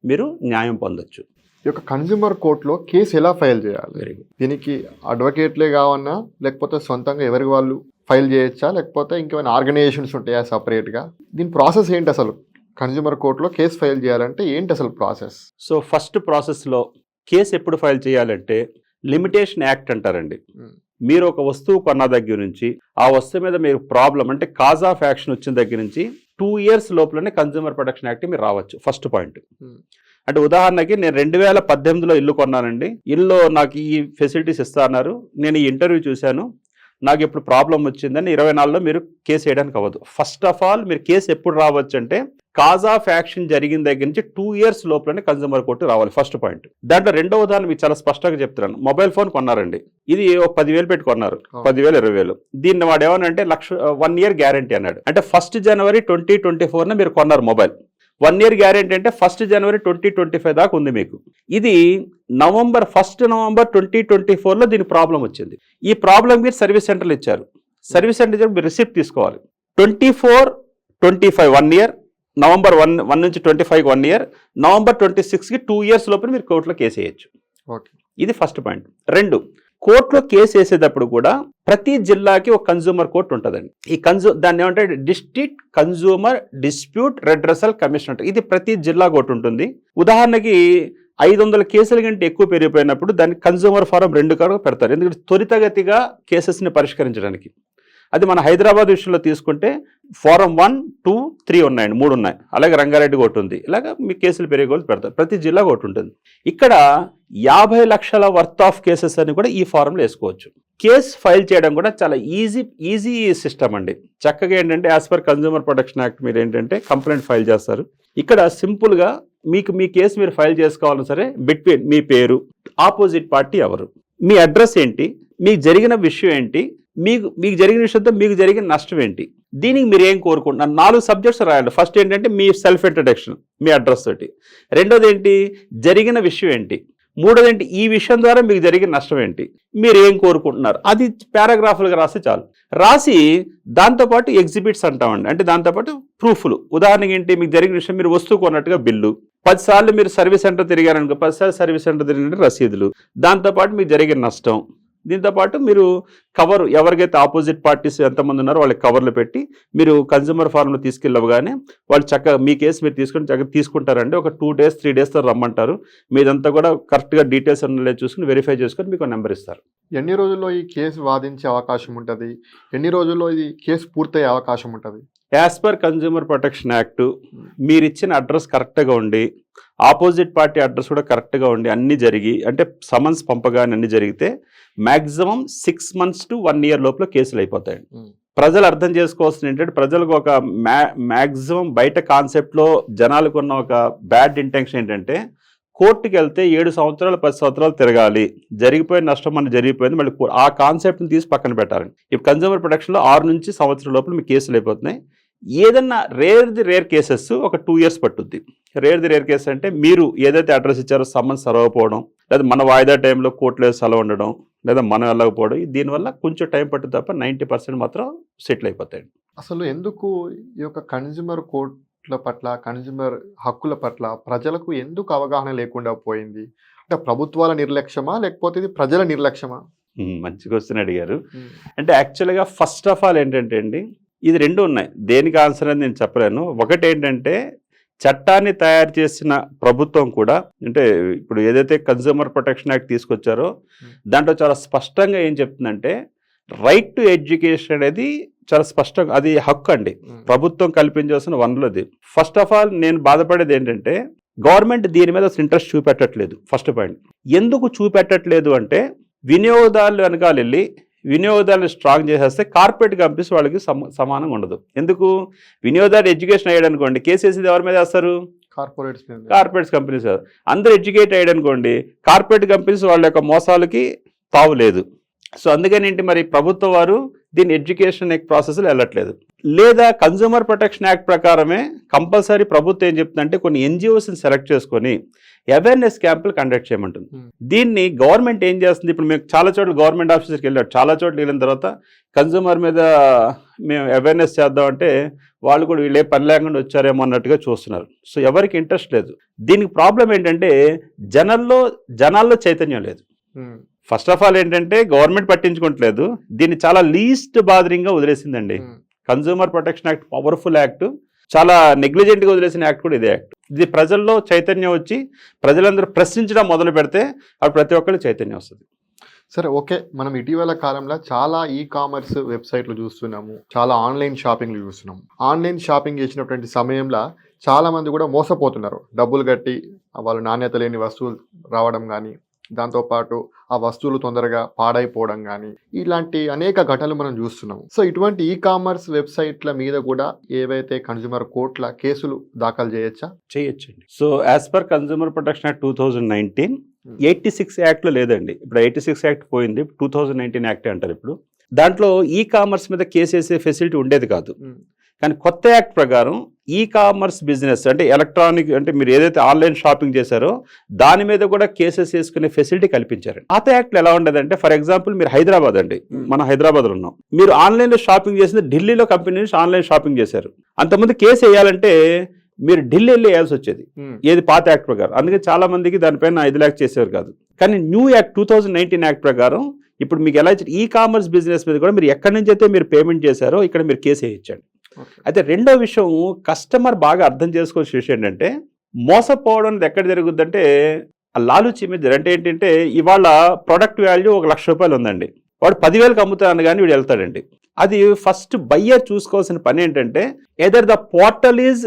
మీరు న్యాయం పొందొచ్చు. ఈ యొక్క కన్స్యూమర్ కోర్టులో కేసు ఎలా ఫైల్ చేయాలి? దీనికి అడ్వకేట్లే కావన్నా, లేకపోతే సొంతంగా ఎవరికి వాళ్ళు ఫైల్ చేయొచ్చా, లేకపోతే ఇంకేమైనా ఆర్గనైజేషన్స్ ఉంటాయా సపరేట్గా? దీని ప్రాసెస్ ఏంటి అసలు? కన్స్యూమర్ కోర్టులో కేసు ఫైల్ చేయాలంటే ఏంటి అసలు ప్రాసెస్? సో ఫస్ట్ ప్రాసెస్లో కేసు ఎప్పుడు ఫైల్ చేయాలంటే లిమిటేషన్ యాక్ట్ అంటారండి. మీరు ఒక వస్తువు కొన్న దగ్గర నుంచి ఆ వస్తువు మీద మీరు ప్రాబ్లం అంటే కాజ్ ఆఫ్ యాక్షన్ వచ్చిన దగ్గర నుంచి 2 years లోపలనే కన్స్యూమర్ ప్రొటెక్షన్ యాక్ట్ మీరు రావచ్చు. ఫస్ట్ పాయింట్ అంటే ఉదాహరణకి నేను 2018లో ఇల్లు కొన్నానండి, ఇల్లు నాకు ఈ ఫెసిలిటీస్ ఇస్తా అన్నారు, నేను ఈ ఇంటర్వ్యూ చూశాను, నాకు ఇప్పుడు ప్రాబ్లం వచ్చిందని 24లో మీరు కేసు వేయడానికి అవ్వదు. ఫస్ట్ ఆఫ్ ఆల్ మీరు కేసు ఎప్పుడు రావచ్చు అంటే కాజ్ ఆఫ్ యాక్షన్ జరిగిన దగ్గర నుంచి 2 years లోపలనే కన్స్యూమర్ కోర్టు రావాలి. First point. దాంట్లో రెండో ఉదాహరణ మీకు చాలా స్పష్టంగా చెప్తున్నాను. మొబైల్ ఫోన్ కొన్నారండి, ఇది ఒక 10,000 పెట్టి కొన్నారు, 10,000 20,000. దీన్ని వాడు ఏమనంటే 1 year గ్యారంటీ అన్నాడు. అంటే 1st January 2024 మీరు కొన్నారు మొబైల్, 1 year గ్యారెంటీ అంటే 1st January 2025 దాకా ఉంది మీకు. ఇది 1st November 2024లో దీని ప్రాబ్లం వచ్చింది. ఈ ప్రాబ్లం మీరు సర్వీస్ సెంటర్లు ఇచ్చారు, సర్వీస్ సెంటర్ మీరు రిసిప్ట్ తీసుకోవాలి. 24-25 1 year, November 1 నుంచి 25 1 year, November 26కి 2 years లోపల మీరు కోర్టులో కేసు వేయచ్చు. ఓకే, ఇది ఫస్ట్ పాయింట్. 2, కోర్టులో కేసు వేసేటప్పుడు కూడా ప్రతి జిల్లాకి ఒక కన్స్యూమర్ కోర్టు ఉంటుందండి. ఈ దాన్ని ఏమంటే district consumer dispute redressal commission అంటే ఇది ప్రతి జిల్లా కోర్టు ఉంటుంది. ఉదాహరణకి 500 కేసుల కంటే ఎక్కువ పెరిగిపోయినప్పుడు దాన్ని కన్స్యూమర్ ఫారం 2 కూడా పెడతారు, ఎందుకంటే త్వరితగతిగా కేసెస్ని పరిష్కరించడానికి. అది మన హైదరాబాద్ విషయంలో తీసుకుంటే ఫారం 1, 2, 3 ఉన్నాయండి, 3 ఉన్నాయి. అలాగే రంగారెడ్డి కోర్టు ఉంది. ఇలాగ మీ కేసులు పెరిగేవాళ్ళు పెడతారు, ప్రతి జిల్లా కోర్టు ఉంటుంది. ఇక్కడ 50 లక్షల వర్త్ ఆఫ్ కేసెస్ అని కూడా ఈ ఫారంలో వేసుకోవచ్చు. కేసు ఫైల్ చేయడం కూడా చాలా ఈజీ సిస్టమ్ అండి. చక్కగా ఏంటంటే as per consumer protection act మీరు ఏంటంటే కంప్లైంట్ ఫైల్ చేస్తారు. ఇక్కడ సింపుల్గా మీ కేసు మీరు ఫైల్ చేసుకోవాలని సరే బిట్వీన్ మీ పేరు, ఆపోజిట్ పార్టీ ఎవరు, మీ అడ్రస్ ఏంటి, మీకు జరిగిన విషయం ఏంటి, మీకు జరిగిన విషయంతో మీకు జరిగిన నష్టం ఏంటి, దీనికి మీరు ఏం కోరుకుంటున్నారు, 4 సబ్జెక్ట్స్ రాయాలి. ఫస్ట్ ఏంటంటే మీ సెల్ఫ్ ఇంట్రడక్షన్, మీ అడ్రస్ తోటి. రెండోది ఏంటి, జరిగిన విషయం ఏంటి, మూడోది ఏంటి, ఈ విషయం ద్వారా మీకు జరిగిన నష్టం ఏంటి, మీరు ఏం కోరుకుంటున్నారు, అది పారాగ్రాఫ్లుగా రాస్తే చాలు. రాసి దాంతోపాటు ఎగ్జిబిట్స్ అంటామండి, అంటే దాంతోపాటు ప్రూఫ్లు. ఉదాహరణకి ఏంటి, మీకు జరిగిన విషయం, మీరు వస్తువు కొన్నట్టుగా బిల్లు, 10 సార్లు మీరు సర్వీస్ సెంటర్ తిరిగారనుకో, 10 సార్లు సర్వీస్ సెంటర్ తిరిగిన రసీదులు, దాంతోపాటు మీకు జరిగిన నష్టం, దీంతోపాటు మీరు కవర్, ఎవరికైతే ఆపోజిట్ పార్టీస్ ఎంతమంది ఉన్నారో వాళ్ళకి కవర్లు పెట్టి మీరు కన్జ్యూమర్ ఫార్మ్లో తీసుకెళ్ళవగానే వాళ్ళు చక్కగా మీ కేసు మీరు తీసుకొని చక్కగా తీసుకుంటారండి. ఒక 2 days 3 days రమ్మంటారు. మీదంతా కూడా కరెక్ట్గా డీటెయిల్స్ అన్నీ చూసుకుని వెరిఫై చేసుకొని మీకు నెంబర్ ఇస్తారు. ఎన్ని రోజుల్లో ఈ కేసు వాదించే అవకాశం ఉంటుంది? ఎన్ని రోజుల్లో ఇది కేసు పూర్తయ్యే అవకాశం ఉంటుంది? As per consumer protection act మీరు ఇచ్చిన అడ్రస్ కరెక్ట్గా ఉండి, ఆపోజిట్ పార్టీ అడ్రస్ కూడా కరెక్ట్గా ఉండి, అన్నీ జరిగి, అంటే సమన్స్ పంపగానే అన్నీ జరిగితే మ్యాక్సిమం 6 months to 1 year లోపల కేసులు అయిపోతాయండి. ప్రజలు అర్థం చేసుకోవాల్సింది ఏంటంటే, ప్రజలకు ఒక మ్యాక్సిమం బయట కాన్సెప్ట్లో జనాలకు ఉన్న ఒక బ్యాడ్ ఇంటెన్షన్ ఏంటంటే, కోర్టుకి వెళ్తే 7 సంవత్సరాలు 10 సంవత్సరాలు తిరగాలి, జరిగిపోయిన నష్టం మనకి జరిగిపోయింది, మళ్ళీ ఆ కాన్సెప్ట్ని తీసి పక్కన పెట్టాలండి. ఇప్పుడు కన్జ్యూమర్ ప్రొటెక్షన్లో 6 నుంచి సంవత్సరం లోపల మీకు కేసులు అయిపోతున్నాయి. ఏదన్నా రేర్ కేసెస్ ఒక 2 years పట్టుద్ది. రేర్ కేసు అంటే మీరు ఏదైతే అడ్రస్ ఇచ్చారో సమ్మన్స్ సరవకపోవడం, లేదా మన వాయిదా టైంలో కోర్టులో సెలవు ఉండడం, లేదా మనం వెళ్ళకపోవడం, దీనివల్ల కొంచెం టైం పట్టుద్ది తప్ప 90% మాత్రం సెటిల్ అయిపోతాయండి. అసలు ఎందుకు ఈ యొక్క కన్జ్యూమర్ కోర్టుల పట్ల, కన్జ్యూమర్ హక్కుల పట్ల ప్రజలకు ఎందుకు అవగాహన లేకుండా పోయింది? అంటే ప్రభుత్వాల నిర్లక్ష్యమా, లేకపోతే ఇది ప్రజల నిర్లక్ష్యమా? మంచి క్వశ్చన్ అడిగారు. అంటే యాక్చువల్గా ఫస్ట్ ఆఫ్ ఆల్ ఏంటంటే అండి, ఇది 2 ఉన్నాయి. దేనికి ఆన్సర్ అని నేను చెప్పలేను. ఒకటి ఏంటంటే, చట్టాన్ని తయారు చేసిన ప్రభుత్వం కూడా, అంటే ఇప్పుడు ఏదైతే కన్జ్యూమర్ ప్రొటెక్షన్ యాక్ట్ తీసుకొచ్చారో దాంట్లో చాలా స్పష్టంగా ఏం చెప్తుందంటే, రైట్ టు ఎడ్యుకేషన్ అనేది చాలా స్పష్టంగా, అది హక్కు అండి, ప్రభుత్వం కల్పించాల్సిన వనరులది. ఫస్ట్ ఆఫ్ ఆల్ నేను బాధపడేది ఏంటంటే, గవర్నమెంట్ దీని మీద అసలు ఇంట్రెస్ట్ చూపెట్టట్లేదు. First point. ఎందుకు చూపెట్టట్లేదు అంటే, వినియోగదారులు వెనకాల వెళ్ళి వినియోగదారులు స్ట్రాంగ్ చేసేస్తే కార్పొరేట్ కంపెనీస్ వాళ్ళకి సమానంగా ఉండదు. ఎందుకు, వినియోగదారు ఎడ్యుకేషన్ అయ్యాడు అనుకోండి, కేసు వేసేది ఎవరి మీద వేస్తారు? Corporates companies. అందరూ ఎడ్యుకేట్ అయ్యాడు అనుకోండి, కార్పొరేట్ కంపెనీస్ వాళ్ళ యొక్క మోసాలకి తావు లేదు. సో అందుకని ఏంటి, మరి ప్రభుత్వం వారు దీన్ని ఎడ్యుకేషన్ ప్రాసెస్లో వెళ్ళట్లేదు. లేదా కన్జ్యూమర్ ప్రొటెక్షన్ యాక్ట్ ప్రకారమే కంపల్సరీ ప్రభుత్వం ఏం చెప్తుందంటే, కొన్ని ఎన్జిఓస్ని సెలెక్ట్ చేసుకొని అవేర్నెస్ క్యాంపులు కండక్ట్ చేయమంటుంది. దీన్ని గవర్నమెంట్ ఏం చేస్తుంది, ఇప్పుడు మేము చాలా చోట్ల గవర్నమెంట్ ఆఫీసర్కి వెళ్ళాడు, చాలా చోట్ల వెళ్ళిన తర్వాత కన్జ్యూమర్ మీద మేము అవేర్నెస్ చేద్దామంటే వాళ్ళు కూడా వీళ్ళే పని లేకుండా వచ్చారేమో అన్నట్టుగా చూస్తున్నారు. సో ఎవరికి ఇంట్రెస్ట్ లేదు. దీనికి ప్రాబ్లం ఏంటంటే, జనాల్లో చైతన్యం లేదు. ఫస్ట్ ఆఫ్ ఆల్ ఏంటంటే, గవర్నమెంట్ పట్టించుకోవట్లేదు, దీన్ని చాలా లీస్ట్ బాదరింగ్గా వదిలేసిందండి. Consumer protection act powerful act, చాలా నెగ్లిజెంట్గా వదిలేసిన యాక్ట్ కూడా ఇదే యాక్ట్. ఇది ప్రజల్లో చైతన్యం వచ్చి ప్రజలందరూ ప్రశ్నించడం మొదలు పెడితే అప్పుడు ప్రతి ఒక్కరికి చైతన్యం వస్తుంది. సరే, ఓకే. మనం ఇటీవల కాలంలో చాలా కామర్స్ వెబ్సైట్లు చూస్తున్నాము, చాలా ఆన్లైన్ షాపింగ్లు చూస్తున్నాము. ఆన్లైన్ షాపింగ్ చేసినటువంటి సమయంలో చాలా మంది కూడా మోసపోతున్నారు. డబ్బులు కట్టి వాళ్ళు నాణ్యత లేని వస్తువులు రావడం కానీ, దాంతోపాటు ఆ వస్తువులు తొందరగా పాడైపోవడం కానీ, ఇలాంటి అనేక ఘటనలు మనం చూస్తున్నాము. సో ఇటువంటి కామర్స్ వెబ్సైట్ల మీద కూడా ఏవైతే కన్జ్యూమర్ కోర్టుల కేసులు దాఖలు చేయొచ్చండి. So as per consumer protection act 2019 86 యాక్ట్లో లేదండి. ఇప్పుడు 86 యాక్ట్ పోయింది, 2019 యాక్ట్ అంటారు. ఇప్పుడు దాంట్లో కామర్స్ మీద కేసు వేసే ఫెసిలిటీ ఉండేది కాదు. కానీ కొత్త యాక్ట్ ప్రకారం కామర్స్ బిజినెస్ అంటే ఎలక్ట్రానిక్, అంటే మీరు ఏదైతే ఆన్లైన్ షాపింగ్ చేశారో దాని మీద కూడా కేసెస్ వేసుకునే ఫెసిలిటీ కల్పించారు. పాత యాక్ట్లో ఎలా ఉండదంటే, ఫర్ ఎగ్జాంపుల్ మీరు హైదరాబాద్ అండి, మనం హైదరాబాద్లో ఉన్నాం, మీరు ఆన్లైన్లో షాపింగ్ చేసింది ఢిల్లీలో కంపెనీ నుంచి ఆన్లైన్ షాపింగ్ చేశారు. అంతకుముందు కేసు వేయాలంటే మీరు ఢిల్లీ వెళ్ళి వేయాల్సి వచ్చేది, ఏది పాత యాక్ట్ ప్రకారం. అందుకే చాలా మందికి దానిపైన 5 lakhs చేసేవారు కాదు. కానీ న్యూ యాక్ట్ 2019 యాక్ట్ ప్రకారం ఇప్పుడు మీకు ఎలా కామర్స్ బిజినెస్ మీద కూడా మీరు ఎక్కడి నుంచి అయితే మీరు పేమెంట్ చేశారో ఇక్కడ మీరు కేసు వేయించండి. అయితే రెండో విషయం, కస్టమర్ బాగా అర్థం చేసుకోవాల్సిన విషయం ఏంటంటే, మోసపోవడం అనేది ఎక్కడ జరుగుద్దంటే ఆ లాలూచి మీద. అంటే ఏంటంటే, ఇవాళ ప్రొడక్ట్ వాల్యూ 1 లక్ష రూపాయలు ఉందండి, వాడు 10,000కి అమ్ముతాను కానీ వీడు వెళ్తాడండి. అది ఫస్ట్ బయ్యర్ చూసుకోవాల్సిన పని ఏంటంటే, either the portal is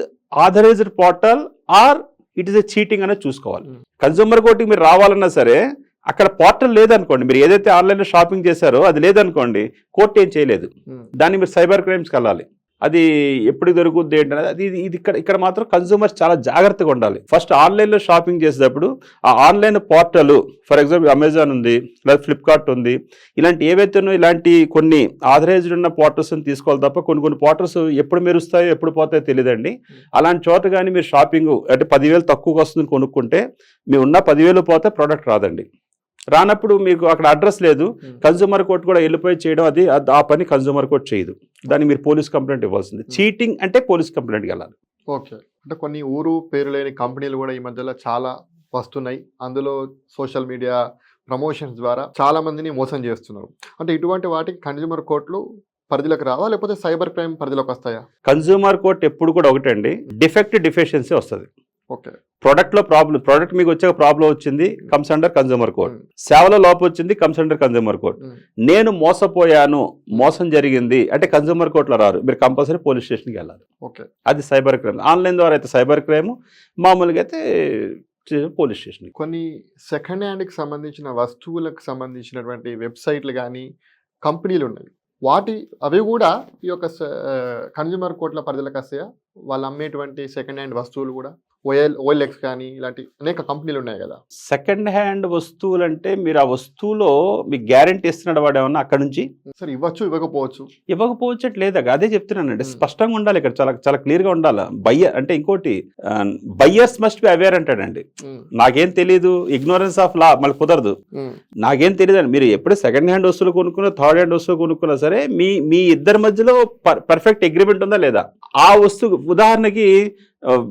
authorized portal or it is a cheating అనేది చూసుకోవాలి. కన్జ్యూమర్ కోర్టుకి మీరు రావాలన్నా సరే అక్కడ పోర్టల్ లేదనుకోండి, మీరు ఏదైతే ఆన్లైన్లో షాపింగ్ చేశారో అది లేదనుకోండి, కోర్టు ఏం చేయలేదు, దాన్ని మీరు సైబర్ క్రైమ్స్కి వెళ్ళాలి. అది ఎప్పుడు దొరుకుద్ది ఏంటనేది అది ఇది ఇక్కడ మాత్రం కన్సూమర్స్ చాలా జాగ్రత్తగా ఉండాలి. ఫస్ట్ ఆన్లైన్లో షాపింగ్ చేసేటప్పుడు ఆ online portal, for example Amazon ఉంది, లేదా ఫ్లిప్కార్ట్ ఉంది, ఇలాంటి ఏవైతే ఉన్నాయో ఇలాంటి కొన్ని ఆథరైజ్డ్ ఉన్న పోర్టల్స్ని తీసుకోవాలి తప్ప కొన్ని పోర్టల్స్ ఎప్పుడు మెరుస్తాయో ఎప్పుడు పోతాయో తెలియదండి. అలాంటి చోట కానీ మీరు షాపింగ్ అంటే 10,000 తక్కువగా వస్తుంది కొనుక్కుంటే మీ ఉన్న 10,000 పోతే ప్రోడక్ట్ రాదండి. రానప్పుడు మీకు అక్కడ అడ్రస్ లేదు, కన్సూమర్ కోర్ట్ కూడా వెళ్ళిపోయి చేయడం అది ఆ పని కన్సూమర్ కోర్ట్ చేయదు. దాన్ని మీరు పోలీస్ కంప్లైంట్ ఇవ్వాల్సింది. చీటింగ్ అంటే పోలీస్ కంప్లైంట్కి వెళ్ళాలి. ఓకే, అంటే కొన్ని ఊరు పేరు లేని కంపెనీలు కూడా ఈ మధ్యలో చాలా వస్తున్నాయి. అందులో సోషల్ మీడియా ప్రమోషన్స్ ద్వారా చాలా మందిని మోసం చేస్తున్నారు. అంటే ఇటువంటి వాటికి కన్స్యూమర్ కోర్టులు పరిధిలోకి రావా, లేకపోతే సైబర్ క్రైమ్ పరిధిలోకి వస్తాయా? కన్సూమర్ కోర్ట్ ఎప్పుడు కూడా ఒకటండి, డిఫెక్ట్ డిఫిషియన్సీ వస్తుంది. ఓకే, ప్రోడక్ట్లో ప్రాబ్లం, ప్రోడక్ట్ మీకు వచ్చే ప్రాబ్లం వచ్చింది, కమ్స్ అండర్ కన్సూమర్ కోర్ట్. సేవలో లోపం వచ్చింది, కమ్స్ అండర్ కన్సూమర్ కోర్ట్. నేను మోసపోయాను, మోసం జరిగింది అంటే కన్సూమర్ కోర్టులో రారు, మీరు కంపల్సరీ పోలీస్ స్టేషన్కి వెళ్ళాలి. ఓకే, అది సైబర్ క్రైమ్. ఆన్లైన్ ద్వారా అయితే సైబర్ క్రైమ్, మామూలుగా అయితే పోలీస్ స్టేషన్. కొన్ని సెకండ్ హ్యాండ్కి సంబంధించిన వస్తువులకు సంబంధించినటువంటి వెబ్సైట్లు కానీ కంపెనీలు ఉన్నాయి, అవి కూడా ఈ యొక్క కన్స్యూమర్ కోర్టుల పరిధిలోకి వస్తాయా? వాళ్ళు అమ్మేటువంటి సెకండ్ హ్యాండ్ వస్తువులు కూడా OLX కానీ ఇలాంటి అనేక కంపెనీలు ఉన్నాయి కదా. సెకండ్ హ్యాండ్ వస్తువులు అంటే మీరు ఆ వస్తువులో మీకు గ్యారెంటీ ఇస్తున్నాడు వాడు ఏమన్నా అక్కడ నుంచి? సరే, ఇవ్వచ్చు ఇవ్వకపోవచ్చు లేదా, అదే చెప్తున్నానండి. స్పష్టంగా ఉండాలి ఇక్కడ, చాలా చాలా క్లియర్గా ఉండాలి. బయ్యర్ అంటే ఇంకోటి, బయ్యర్స్ మస్ట్ బి అవేర్ అంటాడండి. నాకేం తెలీదు, ఇగ్నోరెన్స్ ఆఫ్ లా మళ్ళీ కుదరదు. నాకేం తెలియదు అండి. మీరు ఎప్పుడు సెకండ్ హ్యాండ్ వస్తువులు కొనుక్కున్నా, థర్డ్ హ్యాండ్ వస్తువులు కొనుక్కున్నా సరే మీ ఇద్దరి మధ్యలో పర్ఫెక్ట్ అగ్రిమెంట్ ఉందా లేదా? ఆ వస్తువు ఉదాహరణకి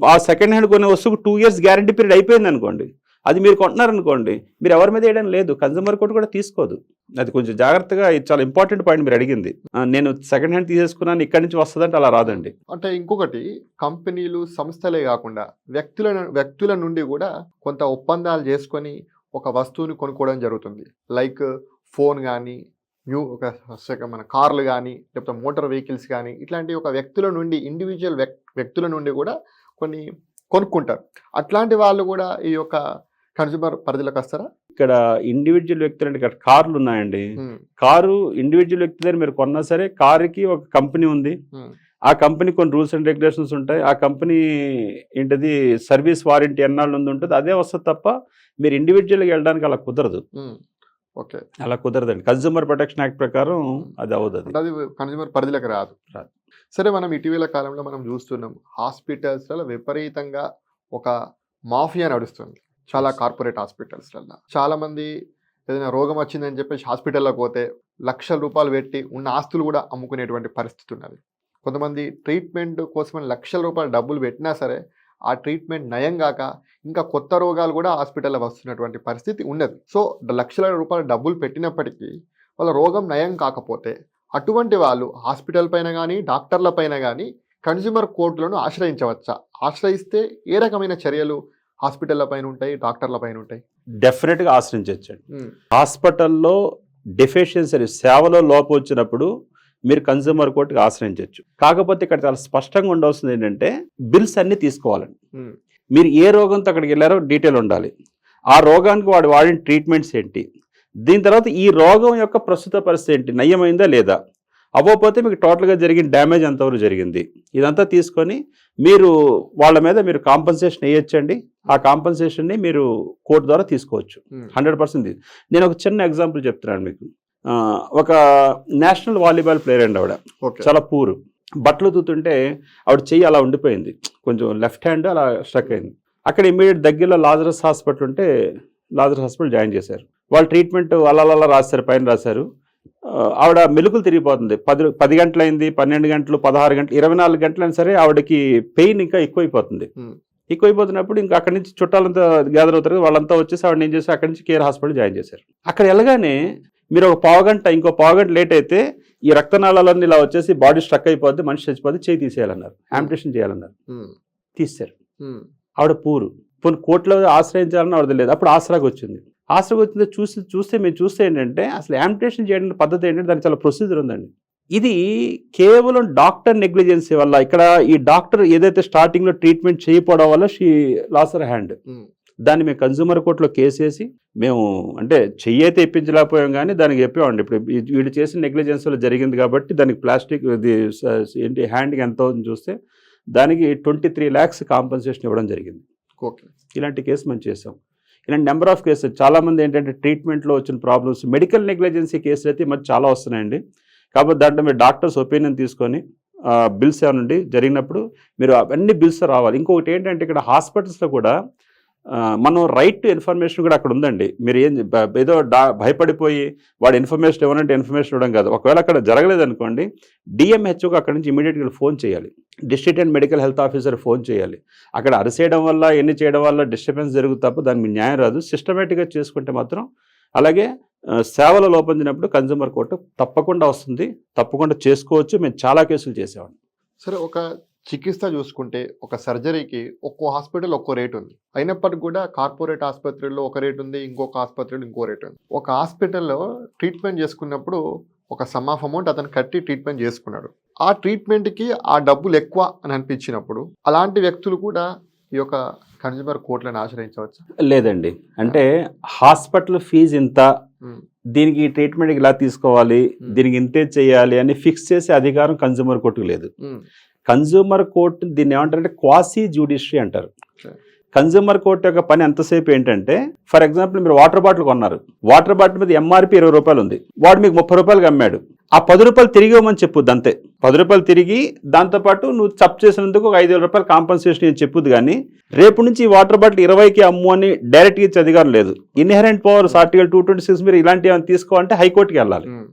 ఆ సెకండ్ హ్యాండ్ కొనే వస్తువుకు 2 years గ్యారంటీ పీరియడ్ అయిపోయింది అనుకోండి, అది మీరు కొంటున్నారనుకోండి, మీరు ఎవరి మీద వేయడం లేదు, కన్సూమర్ కోర్ట్ కూడా తీసుకోదు. అది కొంచెం జాగ్రత్తగా, ఇది చాలా ఇంపార్టెంట్ పాయింట్ మీరు అడిగింది. నేను సెకండ్ హ్యాండ్ తీసేసుకున్నాను ఇక్కడి నుంచి వస్తుందంటే అలా రాదండి. అంటే ఇంకొకటి, కంపెనీలు సంస్థలే కాకుండా వ్యక్తుల నుండి కూడా కొంత ఒప్పందాలు చేసుకొని ఒక వస్తువుని కొనుక్కోవడం జరుగుతుంది. లైక్ ఫోన్ కానీ, మన కార్లు కానీ, లేకపోతే మోటార్ వెహికల్స్ కానీ, ఇట్లాంటి ఒక వ్యక్తుల నుండి, ఇండివిజువల్ వ్యక్తుల నుండి కూడా కొన్ని కొనుక్కుంటారు. అట్లాంటి వాళ్ళు కూడా ఈ యొక్క కన్స్యూమర్ పరిధిలోకి వస్తారా? ఇక్కడ ఇండివిజువల్ వ్యక్తులు అంటే ఇక్కడ కార్లు ఉన్నాయండి. కారు ఇండివిజువల్ వ్యక్తి దగ్గర మీరు కొన్నా సరే, కారుకి ఒక కంపెనీ ఉంది, ఆ కంపెనీ కొన్ని రూల్స్ అండ్ రెగ్యులేషన్స్ ఉంటాయి. ఆ కంపెనీ ఏంటది సర్వీస్ వారంటీ ఎన్నాళ్ళు ఉంటుంది, అదే వస్తుంది తప్ప మీరు ఇండివిజువల్గా వెళ్ళడానికి అలా కుదరదు. ఓకే, అలా కుదరదండి. కన్స్యూమర్ ప్రొటెక్షన్ యాక్ట్ ప్రకారం అది అవుతుంది, అది కన్స్యూమర్ పరిధిలోకి రాదు. సరే, మనం ఇటీవల కాలంలో మనం చూస్తున్నాం, హాస్పిటల్స్లలో విపరీతంగా ఒక మాఫియా నడుస్తుంది. చాలా కార్పొరేట్ హాస్పిటల్స్లలో చాలా మంది ఏదైనా రోగం వచ్చిందని చెప్పేసి హాస్పిటల్లోకి పోతే లక్షల రూపాయలు పెట్టి ఉన్న ఆస్తులు కూడా అమ్ముకునేటువంటి పరిస్థితి ఉన్నది. కొంతమంది ట్రీట్మెంట్ కోసం లక్షల రూపాయలు డబ్బులు పెట్టినా సరే ఆ ట్రీట్మెంట్ నయం కాక ఇంకా కొత్త రోగాలు కూడా హాస్పిటల్లో వస్తున్నటువంటి పరిస్థితి ఉన్నది. సో లక్షల రూపాయలు డబ్బులు పెట్టినప్పటికీ వాళ్ళ రోగం నయం కాకపోతే అటువంటి వాళ్ళు హాస్పిటల్ పైన కానీ, డాక్టర్ల పైన కానీ కన్స్యూమర్ కోర్టులను ఆశ్రయించవచ్చా? ఆశ్రయిస్తే ఏ రకమైన చర్యలు హాస్పిటల్ల పైన ఉంటాయి, డాక్టర్ల పైన ఉంటాయి? డెఫినెట్గా ఆశ్రయించండి. హాస్పిటల్లో డెఫిషియన్సీ, సేవలో లోపం వచ్చినప్పుడు మీరు కన్స్యూమర్ కోర్టుకి ఆశ్రయించవచ్చు. కాకపోతే ఇక్కడ చాలా స్పష్టంగా ఉండాల్సింది ఏంటంటే, బిల్స్ అన్ని తీసుకోవాలండి. మీరు ఏ రోగంతో అక్కడికి వెళ్ళారో డీటెయిల్ ఉండాలి, ఆ రోగానికి వాడిన ట్రీట్మెంట్స్ ఏంటి, దీని తర్వాత ఈ రోగం యొక్క ప్రస్తుత పరిస్థితి ఏంటి, నయమైందా లేదా, అవ్వకపోతే మీకు టోటల్గా జరిగిన డ్యామేజ్ ఎంతవరకు జరిగింది, ఇదంతా తీసుకొని మీరు వాళ్ళ మీద మీరు కాంపన్సేషన్ వేయొచ్చండి. ఆ కాంపన్సేషన్ని మీరు కోర్టు ద్వారా తీసుకోవచ్చు 100%. నేను ఒక చిన్న ఎగ్జాంపుల్ చెప్తున్నాను మీకు. ఒక నేషనల్ వాలీబాల్ ప్లేయర్ అండి ఆవిడ, చాలా పూర్. బట్టలు తూతుంటే ఆవిడ చెయ్యి అలా ఉండిపోయింది, కొంచెం లెఫ్ట్ హ్యాండ్ అలా స్ట్రక్ అయింది. అక్కడ ఇమ్మీడియట్ దగ్గరలో లాజరస్ హాస్పిటల్ ఉంటే లాజరస్ హాస్పిటల్ జాయిన్ చేశారు. వాళ్ళు ట్రీట్మెంట్ అలా రాశారు, పైన రాశారు. ఆవిడ మెలుకులు తిరిగిపోతుంది. 10 గంటలైంది, 12 గంటలు, 16 గంటలు, 24 గంటలైనా సరే ఆవిడకి పెయిన్ ఇంకా ఎక్కువైపోతుంది. ఎక్కువైపోతున్నప్పుడు ఇంకా అక్కడి నుంచి చుట్టాలంతా గ్యాదర్ అవుతారు, వాళ్ళంతా వచ్చేసి ఆవిడ ఏం చేసి అక్కడి నుంచి కేర్ హాస్పిటల్ జాయిన్ చేశారు. అక్కడ వెళ్ళగానే మీరు ఒక ఇంకో పావుగంట లేట్ అయితే ఈ రక్తనాళాలన్నీ ఇలా వచ్చేసి బాడీ స్ట్రక్ అయిపోద్ది, మనిషి చచ్చిపోద్ది, చేయి తీసేయాలన్నారు, యాంపిటేషన్ చేయాలన్నారు. తీశారు. ఆవిడ పూరు కోర్టులో ఆశ్రయించాలని ఆవిడ లేదు. అప్పుడు ఆసరాకు వచ్చింది. చూస్తే ఏంటంటే అసలు యాంపిటేషన్ చేయడానికి పద్ధతి ఏంటంటే దానికి చాలా ప్రొసీజర్ ఉందండి. ఇది కేవలం డాక్టర్ నెగ్లిజెన్సీ వల్ల, ఇక్కడ ఈ డాక్టర్ ఏదైతే స్టార్టింగ్లో ట్రీట్మెంట్ చేయకపోవడం వల్ల షీ లాస్ హర్ హ్యాండ్. దాన్ని మేము కన్జ్యూమర్ కోర్టులో కేసేసి మేము అంటే చెయ్యి అయితే ఇప్పించలేకపోయాం కానీ దానికి చెప్పామండి ఇప్పుడు వీడు చేసిన నెగ్లిజెన్స్లో జరిగింది కాబట్టి దానికి ప్లాస్టిక్ ఇది ఏంటి హ్యాండ్కి ఎంత అవుతుందని చూస్తే దానికి 23 lakhs కాంపన్సేషన్ ఇవ్వడం జరిగింది. ఓకే, ఇలాంటి కేసు మనం చేసాం. ఇలాంటి నెంబర్ ఆఫ్ కేసెస్ చాలామంది ఏంటంటే ట్రీట్మెంట్లో వచ్చిన ప్రాబ్లమ్స్ మెడికల్ నెగ్లిజెన్సీ కేసులు అయితే మరి చాలా వస్తున్నాయండి. కాబట్టి దాంట్లో మీరు డాక్టర్స్ ఒపీనియన్ తీసుకొని బిల్స్ ఏమనండి జరిగినప్పుడు మీరు అవన్నీ బిల్స్ రావాలి. ఇంకొకటి ఏంటంటే ఇక్కడ హాస్పిటల్స్లో కూడా మనం రైట్ టు ఇన్ఫర్మేషన్ కూడా అక్కడ ఉందండి. మీరు ఏదో భయపడిపోయి వాడు ఇన్ఫర్మేషన్ ఇవ్వనంటే ఇన్ఫర్మేషన్ ఇవ్వడం కాదు. ఒకవేళ అక్కడ జరగలేదు అనుకోండి, డిఎంహెచ్ఓకి అక్కడ నుంచి ఇమీడియట్గా ఫోన్ చేయాలి. District and medical health officer phone చేయాలి. అక్కడ అరిసేయడం వల్ల ఎన్ని చేయడం వల్ల డిస్టర్బెన్స్ జరుగుతుంది తప్ప దానికి న్యాయం రాదు. సిస్టమేటిక్గా చేసుకుంటే మాత్రం అలాగే సేవల లోపొందినప్పుడు కన్జ్యూమర్ కోర్టు తప్పకుండా వస్తుంది, తప్పకుండా చేసుకోవచ్చు. మేము చాలా కేసులు చేసేవాళ్ళం. సరే, ఒక చికిత్స చూసుకుంటే ఒక సర్జరీకి ఒక్కో హాస్పిటల్ ఒక్కో రేట్ ఉంది. అయినప్పటికీ కూడా కార్పొరేట్ ఆసుపత్రుల్లో ఒక రేట్ ఉంది, ఇంకొక ఆసుపత్రిలో ఇంకో రేట్ ఉంది. ఒక హాస్పిటల్లో ట్రీట్మెంట్ చేసుకున్నప్పుడు ఒక సమ్ ఆఫ్ అమౌంట్ అతను కట్టి ట్రీట్మెంట్ చేసుకున్నాడు. ఆ ట్రీట్మెంట్కి ఆ డబ్బులు ఎక్కువ అని అనిపించినప్పుడు అలాంటి వ్యక్తులు కూడా ఈ యొక్క కన్జ్యూమర్ కోర్టులను ఆశ్రయించవచ్చు? లేదండి, అంటే హాస్పిటల్ ఫీజు ఇంత, దీనికి ట్రీట్మెంట్కి ఇలా తీసుకోవాలి, దీనికి ఇంతే చేయాలి అని ఫిక్స్ చేసే అధికారం కన్జ్యూమర్ కోర్టుకు లేదు. కన్జ్యూమర్ కోర్టు దీన్ని ఏమంటారంటే క్వాసీ జ్యుడిషియరీ అంటారు. కన్జ్యూమర్ కోర్టు యొక్క పని ఎంతసేపు ఏంటంటే, ఫర్ ఎగ్జాంపుల్ మీరు వాటర్ బాటిల్ కొన్నారు, వాటర్ బాటిల్ మీద ఎంఆర్పి 20 రూపాయలు ఉంది, వాడు మీకు 30 రూపాయలకి అమ్మాడు. ఆ 10 రూపాయలు తిరిగి ఇవ్వమని చెప్పుద్ది అంతే. 10 రూపాయలు తిరిగి దాంతోపాటు నువ్వు చప్ చేసినందుకు ఒక 5,000 రూపాయలు కాంపన్సేషన్ అని చెప్పుద్ది. కానీ రేపు నుంచి ఈ వాటర్ బాటిల్ 20కి అమ్ము అని డైరెక్ట్గా ఇచ్చే అధికారం లేదు. ఇన్హెరెంట్ పవర్స్ ఆర్టికల్ 226 మీరు ఇలాంటివి ఏమైనా తీసుకోవాలంటే హైకోర్టుకి వెళ్ళాలి.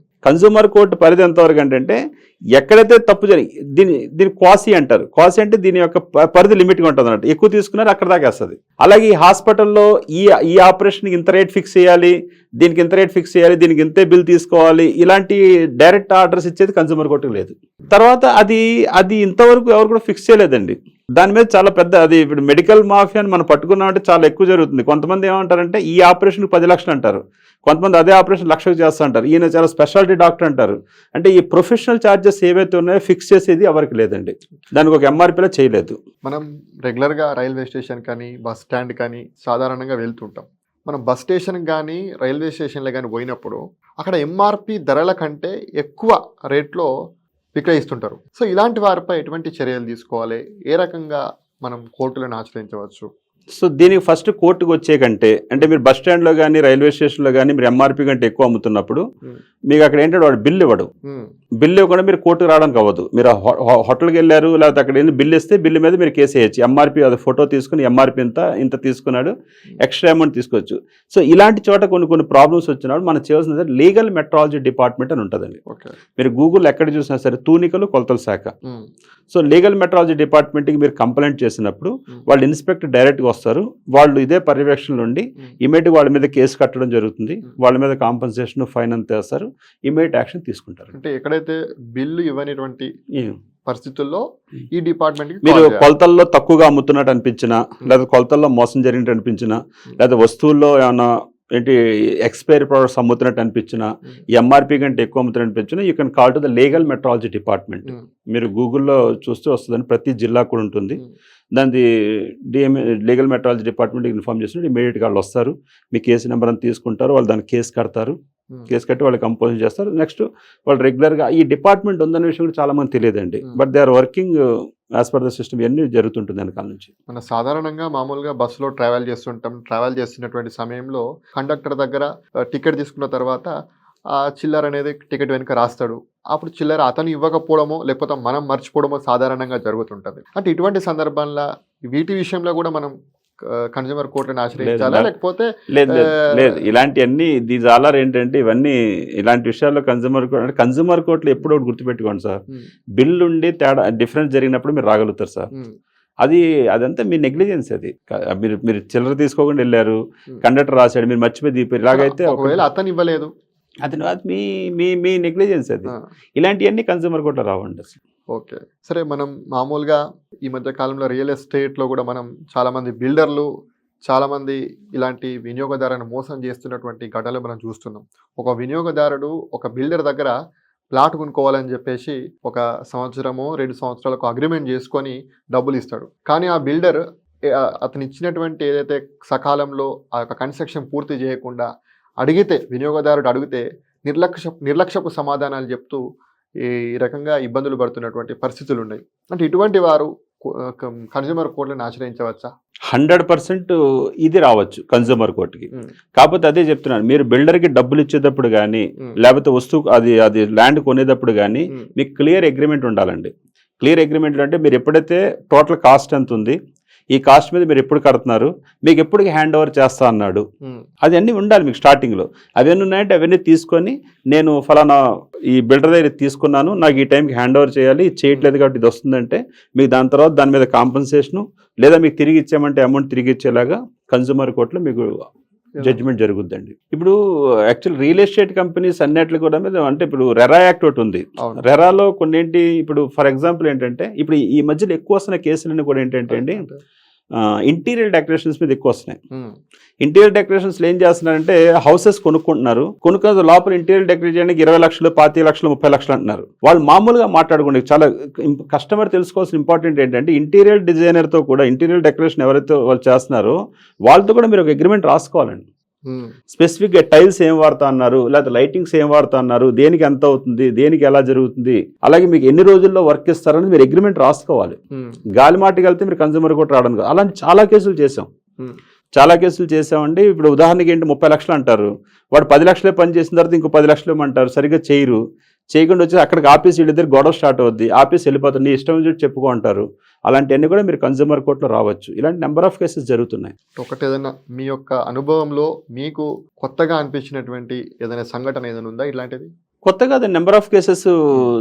కన్జ్యూమర్ కోర్టు పరిధి ఎంతవరకు అంటే ఎక్కడైతే తప్పు జరిగి దీని క్వాసీ అంటారు. క్వాసీ అంటే దీని యొక్క పరిధి లిమిట్గా ఉంటుంది అన్నట్టు. ఎక్కువ తీసుకున్నారు అక్కడ దాకా వేస్తుంది. అలాగే ఈ హాస్పిటల్లో ఈ ఆపరేషన్కి ఇంత రేట్ ఫిక్స్ చేయాలి, దీనికి ఇంత రేట్ ఫిక్స్ చేయాలి, దీనికి ఇంతే బిల్ తీసుకోవాలి, ఇలాంటి డైరెక్ట్ ఆర్డర్స్ ఇచ్చేది కన్జ్యూమర్ కోర్టుకు లేదు. తర్వాత అది ఇంతవరకు ఎవరు కూడా ఫిక్స్ చేయలేదండి. దాని మీద చాలా పెద్ద అది ఇప్పుడు మెడికల్ మాఫియాని మనం పట్టుకున్నామంటే చాలా ఎక్కువ జరుగుతుంది. కొంతమంది ఏమంటారంటే ఈ ఆపరేషన్కి 10 లక్షలు అంటారు, కొంతమంది అదే ఆపరేషన్ 1,00,000 చేస్తా అంటారు. ఈయన చాలా స్పెషాలిటీ డాక్టర్ అంటారు. అంటే ఈ ప్రొఫెషనల్ ఛార్జెస్ ఏవైతే ఉన్నాయో ఫిక్స్ చేసేది ఎవరికి లేదండి. దానికి ఒక ఎంఆర్పీలో చేయలేదు. మనం రెగ్యులర్గా రైల్వే స్టేషన్ కానీ బస్ స్టాండ్ కానీ సాధారణంగా వెళ్తుంటాం. మనం బస్ స్టేషన్ కానీ రైల్వే స్టేషన్లో కానీ పోయినప్పుడు అక్కడ ఎంఆర్పి ధరల కంటే ఎక్కువ రేట్లో విక్రయిస్తుంటారు. సో ఇలాంటి వారిపై ఎటువంటి చర్యలు తీసుకోవాలి, ఏ రకంగా మనం కోర్టులను ఆశ్రయించవచ్చు? సో దీనికి ఫస్ట్ కోర్టుకు వచ్చే కంటే, అంటే మీరు బస్ స్టాండ్లో కానీ రైల్వే స్టేషన్లో కానీ మీరు ఎంఆర్పి కంటే ఎక్కువ అమ్ముతున్నప్పుడు మీకు అక్కడ ఏంటంటే వాడు బిల్లు ఇవ్వడు. బిల్లు ఇవ్వకుండా మీరు కోర్టుకు రావడానికి అవ్వదు. మీరు హోటల్కి వెళ్ళారు, లేకపోతే అక్కడ ఏంటి బిల్లు ఇస్తే బిల్లు మీద మీరు కేసు వేయచ్చు. ఎంఆర్పి అది ఫోటో తీసుకుని ఎంఆర్పి ఇంత తీసుకున్నాడు, ఎక్స్ట్రా అమౌంట్ తీసుకోవచ్చు. సో ఇలాంటి చోట కొన్ని ప్రాబ్లమ్స్ వచ్చినప్పుడు మనం చేయాల్సింది లీగల్ మెట్రాలజీ డిపార్ట్మెంట్ అని ఉంటుందండి. మీరు గూగుల్ ఎక్కడ చూసినా సరే తూనికలు కొలతల శాఖ. సో లీగల్ మెట్రాలజీ డిపార్ట్మెంట్కి మీరు కంప్లైంట్ చేసినప్పుడు వాళ్ళు ఇన్స్పెక్టర్ డైరెక్ట్గా వస్తారు. వాళ్ళు ఇదే పర్యవేక్షణ నుండి ఇమీడియట్ వాళ్ళ మీద కేసు కట్టడం జరుగుతుంది. వాళ్ళ మీద కాంపన్సేషన్ ఫైన్ అంత వేస్తారు, ఇమీడియట్ యాక్షన్ తీసుకుంటారు. అంటే ఎక్కడైతే బిల్లు ఇవ్వనిటువంటి పరిస్థితుల్లో ఈ డిపార్ట్మెంట్ మీరు కొలతల్లో తక్కువగా అమ్ముతున్నట్టు అనిపించినా, లేదా కొలతల్లో మోసం జరిగినట్టు అనిపించినా, లేదా వస్తువుల్లో ఏమైనా ఏంటి ఎక్స్పైరీ ప్రొడక్ట్స్ అమ్ముతున్నట్టు అనిపించినా, ఎంఆర్పి కంటే ఎక్కువ అమ్ముతున్నట్టు అనిపించినా you can call to the legal metrology department. మీరు గూగుల్లో చూస్తే వస్తుందని, ప్రతి జిల్లా కూడా ఉంటుంది. దాని లీగల్ మెట్రాలజీ డిపార్ట్మెంట్కి ఇన్ఫార్మ్ చేసినట్టు ఇమీడియట్గా వాళ్ళు వస్తారు, మీ కేసు నెంబర్ అని తీసుకుంటారు, వాళ్ళు దానికి కేసు కడతారు, కేసు కట్టి వాళ్ళు కంపోజ్ చేస్తారు. నెక్స్ట్ వాళ్ళు రెగ్యులర్గా ఈ డిపార్ట్మెంట్ ఉందనే విషయం కూడా చాలా మంది తెలియదండి. But they are working as per the system. ఇవన్నీ జరుగుతుంటుంది వెనకాల నుంచి. మన సాధారణంగా మామూలుగా బస్సులో ట్రావెల్ చేస్తుంటాం. ట్రావెల్ చేస్తున్నటువంటి సమయంలో కండక్టర్ దగ్గర టికెట్ తీసుకున్న తర్వాత ఆ చిల్లర అనేది టికెట్ వెనుక రాస్తాడు. అప్పుడు చిల్లర అతను ఇవ్వకపోవడమో లేకపోతే మనం మర్చిపోవడమో సాధారణంగా జరుగుతుంటుంది. అంటే ఇటువంటి సందర్భంలో వీటి విషయంలో కూడా మనం కన్జ్యూమర్ కోర్టుని ఆశ్రయించాలా, లేకపోతే లేదు ఇలాంటివన్నీ దీస్ ఆల్ ఆర్ ఏంటంటే ఇవన్నీ ఇలాంటి విషయాల్లో కన్జ్యూమర్ కోర్టులో ఎప్పుడో గుర్తుపెట్టుకోండి సార్, బిల్ ఉండి తేడా డిఫరెన్స్ జరిగినప్పుడు మీరు రాగలుగుతారు సార్. అదంతా మీ నెగ్లిజెన్స్. అది మీరు చిల్లర తీసుకోకుండా వెళ్ళారు, కండక్టర్ రాశాడు, మీరు మర్చిపోయి దీపారు, ఇలాగైతే ఒకవేళ అతను ఇవ్వలేదు, అది మీ నెగ్లిజెన్స్. అది ఇలాంటివన్నీ కన్జ్యూమర్ కోర్టులో రావండి అసలు. ఓకే, సరే. మనం మామూలుగా ఈ మధ్య కాలంలో రియల్ ఎస్టేట్లో కూడా మనం చాలామంది బిల్డర్లు, చాలామంది ఇలాంటి వినియోగదారులను మోసం చేస్తున్నటువంటి ఘటనలు మనం చూస్తున్నాం. ఒక వినియోగదారుడు ఒక బిల్డర్ దగ్గర ప్లాట్ కొనుక్కోవాలని చెప్పేసి 1 సంవత్సరమో 2 సంవత్సరాలకు అగ్రిమెంట్ చేసుకొని డబ్బులు ఇస్తాడు. కానీ ఆ బిల్డర్ అతను ఇచ్చినటువంటి ఏదైతే సకాలంలో ఆ యొక్క కన్స్ట్రక్షన్ పూర్తి చేయకుండా అడిగితే, వినియోగదారుడు అడిగితే నిర్లక్ష్యపు సమాధానాలు చెప్తూ ఈ రకంగా ఇబ్బందులు పడుతున్నటువంటి పరిస్థితులు ఉన్నాయి. అంటే ఇటువంటి వారు కన్జ్యూమర్ కోర్టులను ఆశ్రయించవచ్చా? 100% ఇది రావచ్చు కన్జ్యూమర్ కోర్టుకి. కాకపోతే అదే చెప్తున్నాను, మీరు బిల్డర్కి డబ్బులు ఇచ్చేటప్పుడు కానీ లేకపోతే వస్తువు అది ల్యాండ్ కొనేటప్పుడు కానీ మీకు క్లియర్ అగ్రిమెంట్ ఉండాలండి. క్లియర్ అగ్రిమెంట్ అంటే మీరు ఎప్పుడైతే టోటల్ కాస్ట్ ఎంత ఉంది, ఈ కాస్ట్ మీద మీరు ఎప్పుడు కడుతున్నారు, మీకు ఎప్పటికి హ్యాండ్ ఓవర్ చేస్తా అన్నాడు, అది అన్నీ ఉండాలి మీకు స్టార్టింగ్లో. అవన్నీ ఉన్నాయంటే అవన్నీ తీసుకొని నేను ఫలానా ఈ బిల్డర్ దగ్గర తీసుకున్నాను, నాకు ఈ టైంకి హ్యాండ్ ఓవర్ చేయాలి, ఇది చేయట్లేదు కాబట్టి ఇది వస్తుందంటే మీకు దాని తర్వాత దాని మీద కాంపన్సేషను లేదా మీకు తిరిగి ఇచ్చామంటే అమౌంట్ తిరిగి ఇచ్చేలాగా కన్జ్యూమర్ కోర్టులో మీకు జడ్జిమెంట్ జరుగుద్దండి. ఇప్పుడు యాక్చువల్ రియల్ ఎస్టేట్ కంపెనీస్ అన్నిట్లు కూడా మీద అంటే ఇప్పుడు రెరా యాక్ట్ ఒకటి ఉంది. రెరాలో కొన్ని ఏంటి, ఇప్పుడు ఫర్ ఎగ్జాంపుల్ ఏంటంటే ఇప్పుడు ఈ మధ్యలో ఎక్కువ వస్తున్న కేసులన్నీ కూడా ఏంటంటే అండి ఇంటీరియర్ డెకరేషన్స్ మీద ఎక్కువ వస్తున్నాయి. ఇంటీరియర్ డెకరేషన్స్ ఏం చేస్తున్నారంటే హౌసెస్ కొనుక్కుంటున్నారు, కొనుక్కున్న లోపల ఇంటీరియర్ డెకరేట్ చేయడానికి 20 లక్షలు 25 లక్షలు 30 లక్షలు అంటున్నారు. వాళ్ళు మామూలుగా మాట్లాడుకోండి. చాలా కస్టమర్ తెలుసుకోవాల్సిన ఇంపార్టెంట్ ఏంటంటే ఇంటీరియర్ డిజైనర్తో కూడా ఇంటీరియర్ డెకరేషన్ ఎవరైతే వాళ్ళు చేస్తున్నారో వాళ్ళతో కూడా మీరు ఒక అగ్రిమెంట్ రాసుకోవాలండి. స్పెసిఫిక్గా టైల్స్ ఏం వాడుతా అన్నారు, లేకపోతే లైటింగ్స్ ఏం వాడుతా అన్నారు, దేనికి ఎంత అవుతుంది, దేనికి ఎలా జరుగుతుంది, అలాగే మీకు ఎన్ని రోజుల్లో వర్క్ ఇస్తారని మీరు అగ్రిమెంట్ రాసుకోవాలి. గాలి మాటకి వెళ్తే మీరు కన్జ్యూమర్ కోర్టు రావడం కాదు. అలాంటి చాలా కేసులు చేసామండి. ఇప్పుడు ఉదాహరణకి ఏంటి 30 లక్షలు అంటారు, వాడు 10 లక్షలే పని చేసిన తర్వాత ఇంకో 10 లక్షలు ఇవ్వమంటారు, సరిగ్గా చేయకుండా వచ్చి అక్కడికి ఆఫీస్ వీళ్ళిద్దరు గొడవ స్టార్ట్ అవుద్ది, ఆఫీస్ వెళ్ళిపోతుంది, నీ ఇష్టం వచ్చి చెప్పుకో అంటారు. అలాంటివన్నీ కూడా మీరు కన్జ్యూమర్ కోర్టులో రావచ్చు. ఇలాంటి నెంబర్ ఆఫ్ కేసెస్ జరుగుతున్నాయి. ఒకటి ఏదైనా మీ యొక్క అనుభవంలో మీకు కొత్తగా అనిపించినటువంటి ఏదైనా సంఘటన ఏదైనా ఉందా ఇలాంటిది? కొత్తగా నెంబర్ ఆఫ్ కేసెస్